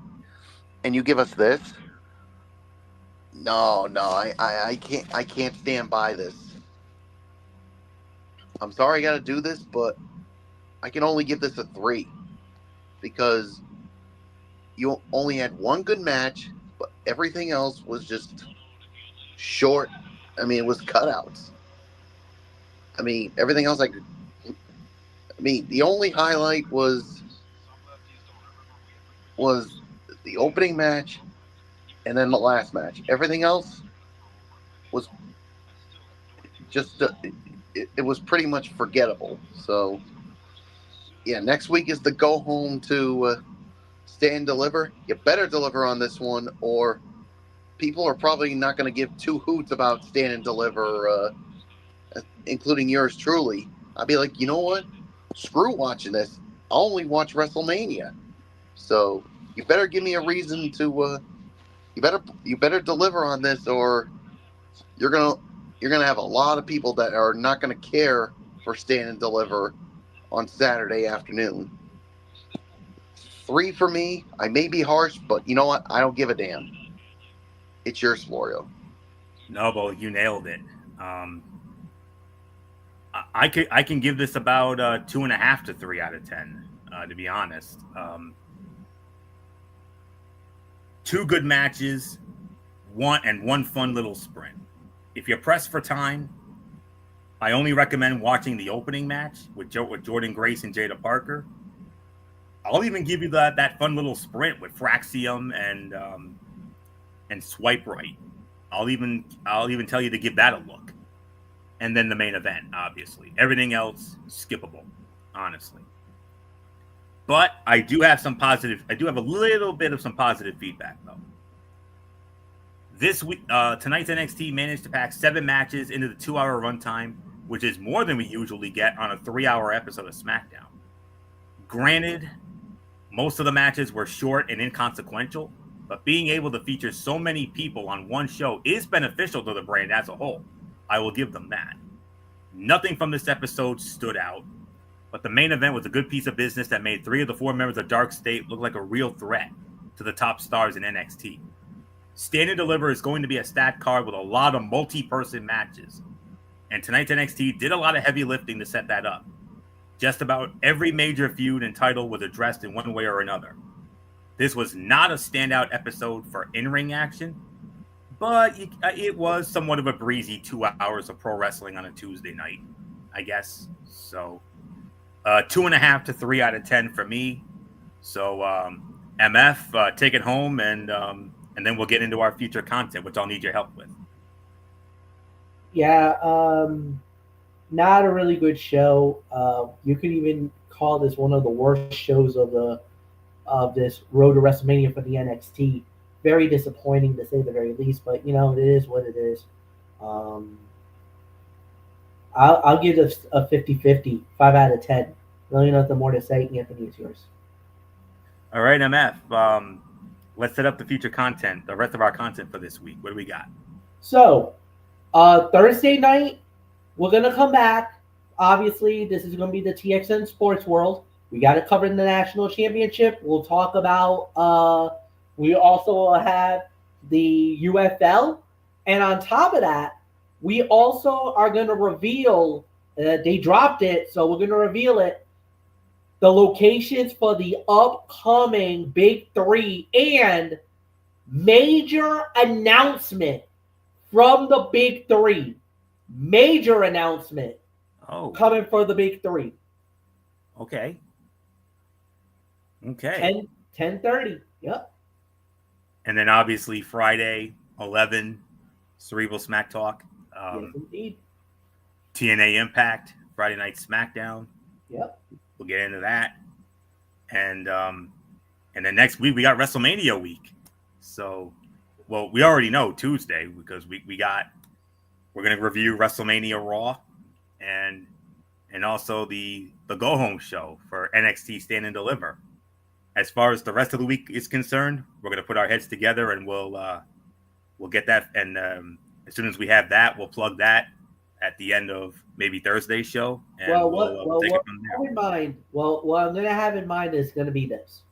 and you give us this, no, I can't stand by this. I'm sorry I got to do this, but I can only give this a 3 because you only had one good match, but everything else was just short. I mean, it was cutouts. I mean, everything else the only highlight was the opening match and then the last match. Everything else was just it was pretty much forgettable. So yeah, next week is the go home to stay and deliver. You better deliver on this one, or people are probably not going to give two hoots about stand and deliver, including yours truly. I'd be like, you know what? Screw watching this. I'll only watch WrestleMania. So you better give me a reason to. You better deliver on this, or you're gonna have a lot of people that are not gonna care for stand and deliver on Saturday afternoon. 3 for me. I may be harsh, but you know what? I don't give a damn. It's yours, Florio. No, but you nailed it. I can give this about 2.5 to 3 out of 10. To be honest, 2 good matches, one fun little sprint. If you're pressed for time, I only recommend watching the opening match with Jordan Grace and Jada Parker. I'll even give you that fun little sprint with Fraxium and Swipe Right. I'll even tell you to give that a look. And then the main event, obviously. Everything else, skippable, honestly. But I do have a little bit of some positive feedback, though. This week, tonight's NXT managed to pack 7 matches into the 2-hour runtime, which is more than we usually get on a 3-hour episode of SmackDown. Granted, most of the matches were short and inconsequential, but being able to feature so many people on one show is beneficial to the brand as a whole. I will give them that. Nothing from this episode stood out, but the main event was a good piece of business that made 3 of the 4 members of Dark State look like a real threat to the top stars in NXT. Stand and Deliver is going to be a stat card with a lot of multi-person matches, and tonight's NXT did a lot of heavy lifting to set that up. Just about every major feud and title was addressed in one way or another. This was not a standout episode for in-ring action, but it was somewhat of a breezy 2 hours of pro wrestling on a Tuesday night, I guess. So 2.5 to 3 out of 10 for me. So MF, take it home, and then we'll get into our future content, which I'll need your help with. Yeah, not a really good show. You could even call this one of the worst shows of this road to WrestleMania for the NXT. Very disappointing to say the very least, but it is what it is. I'll give this a 50-50, 5 out of 10. Really nothing more to say. Anthony, it's yours. All right, MF. Let's set up the future content, the rest of our content for this week. What do we got? So, Thursday night, we're going to come back. Obviously, this is going to be the TXN Sports World. We got to cover the national championship. We'll talk about, we also have the UFL. And on top of that, we also are going to reveal, they dropped it, so we're going to reveal it, the locations for the upcoming Big 3 and major announcement from the Big 3. Major announcement coming for the Big 3. Okay. 10:30. Yep. And then obviously Friday, 11, Cerebral Smack Talk. Yes, indeed. TNA Impact, Friday Night SmackDown. Yep. We'll get into that. And then next week we got WrestleMania week. So, well, we already know Tuesday because we're going to review WrestleMania Raw and also the go home show for NXT Stand and Deliver. As far as the rest of the week is concerned, we're going to put our heads together and we'll get that, and as soon as we have that, we'll plug that at the end of maybe Thursday's show, and we'll take it from there. Have in mind, what I'm going to have in mind is going to be this.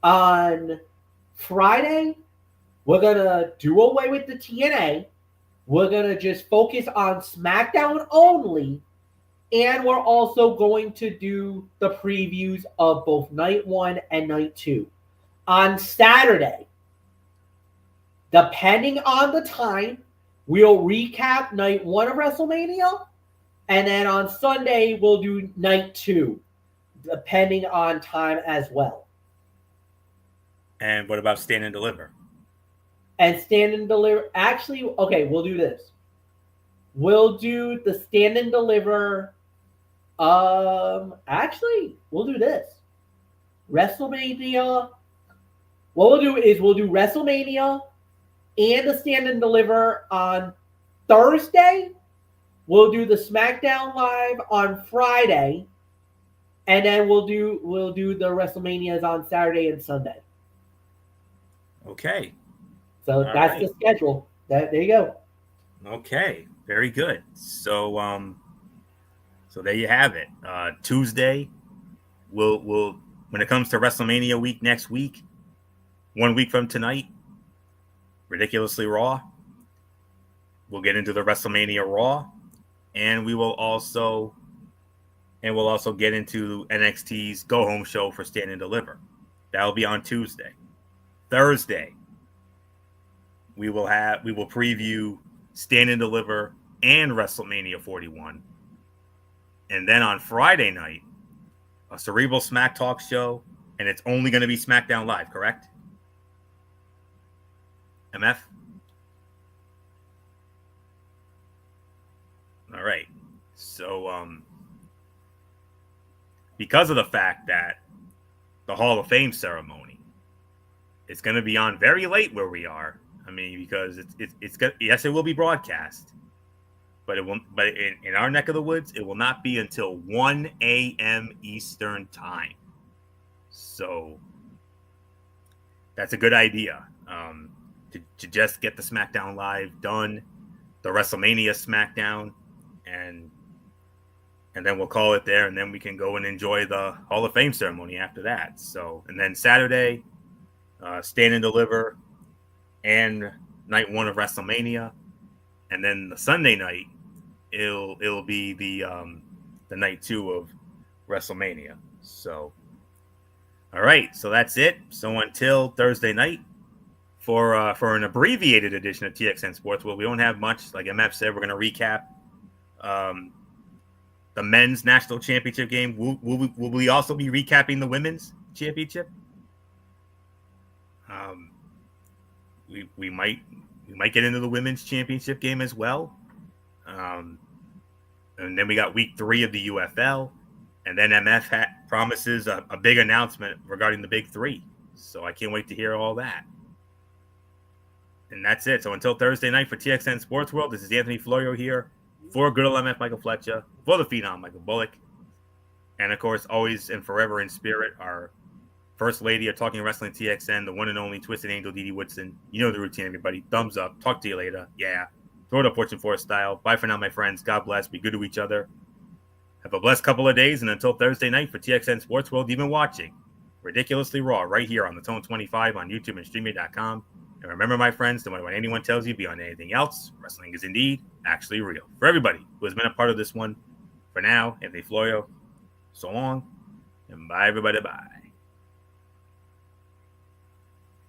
On Friday, we're going to do away with the TNA. We're going to just focus on SmackDown only. And we're also going to do the previews of both Night 1 and Night 2. On Saturday, depending on the time, we'll recap Night 1 of WrestleMania. And then on Sunday, we'll do Night 2, depending on time as well. And what about Stand and Deliver? And Stand and Deliver. Actually, okay, we'll do this. We'll do the Stand and Deliver. Actually, we'll do this. WrestleMania. What we'll do is we'll do WrestleMania and the Stand and Deliver on Thursday. We'll do the SmackDown Live on Friday. And then we'll do the WrestleManias on Saturday and Sunday. Okay. So that's the schedule. There you go. Okay, very good. So so there you have it. Tuesday, we'll when it comes to WrestleMania week next week, 1 week from tonight, Ridiculously Raw. We'll get into the WrestleMania Raw, and we'll also get into NXT's Go Home show for Stand and Deliver. That'll be on Tuesday. Thursday, we will preview Stand and Deliver and WrestleMania 41. And then on Friday night, a Cerebral Smack Talk show, and it's only going to be SmackDown Live, correct? MF? All right. So, because of the fact that the Hall of Fame ceremony is going to be on very late where we are, I mean, because it's yes, it will be broadcast, but it won't. But in our neck of the woods, it will not be until 1 a.m. Eastern time. So that's a good idea. To just get the SmackDown Live done, the WrestleMania SmackDown, and then we'll call it there, and then we can go and enjoy the Hall of Fame ceremony after that. So, and then Saturday, Stand and Deliver, and Night 1 of WrestleMania, and then the Sunday night, it'll be the Night 2 of WrestleMania. So, all right, so that's it. So until Thursday night, for an abbreviated edition of TXN Sports, well, we don't have much. Like MF said, we're going to recap the men's national championship game. Will we also be recapping the women's championship? We might get into the women's championship game as well. And then we got week 3 of the UFL, and then MF promises a big announcement regarding the big 3. So I can't wait to hear all that. And that's it. So until Thursday night for TXN Sports World, this is Anthony Florio here for Good Old MF Michael Fletcher, for the Phenom Michael Bullock, and of course, always and forever in spirit, our First Lady of Talking Wrestling TXN, the one and only Twisted Angel Dee Dee Woodson. You know the routine, everybody. Thumbs up. Talk to you later. Yeah. Throw it up Fortune Force style. Bye for now, my friends. God bless. Be good to each other. Have a blessed couple of days, and until Thursday night for TXN Sports World, you've been watching Ridiculously Raw right here on the Tone 25 on YouTube and StreamYard.com. And remember, my friends, no matter what anyone tells you beyond anything else, wrestling is indeed actually real. For everybody who has been a part of this one, for now, Anthony Florio, so long, and bye, everybody, bye.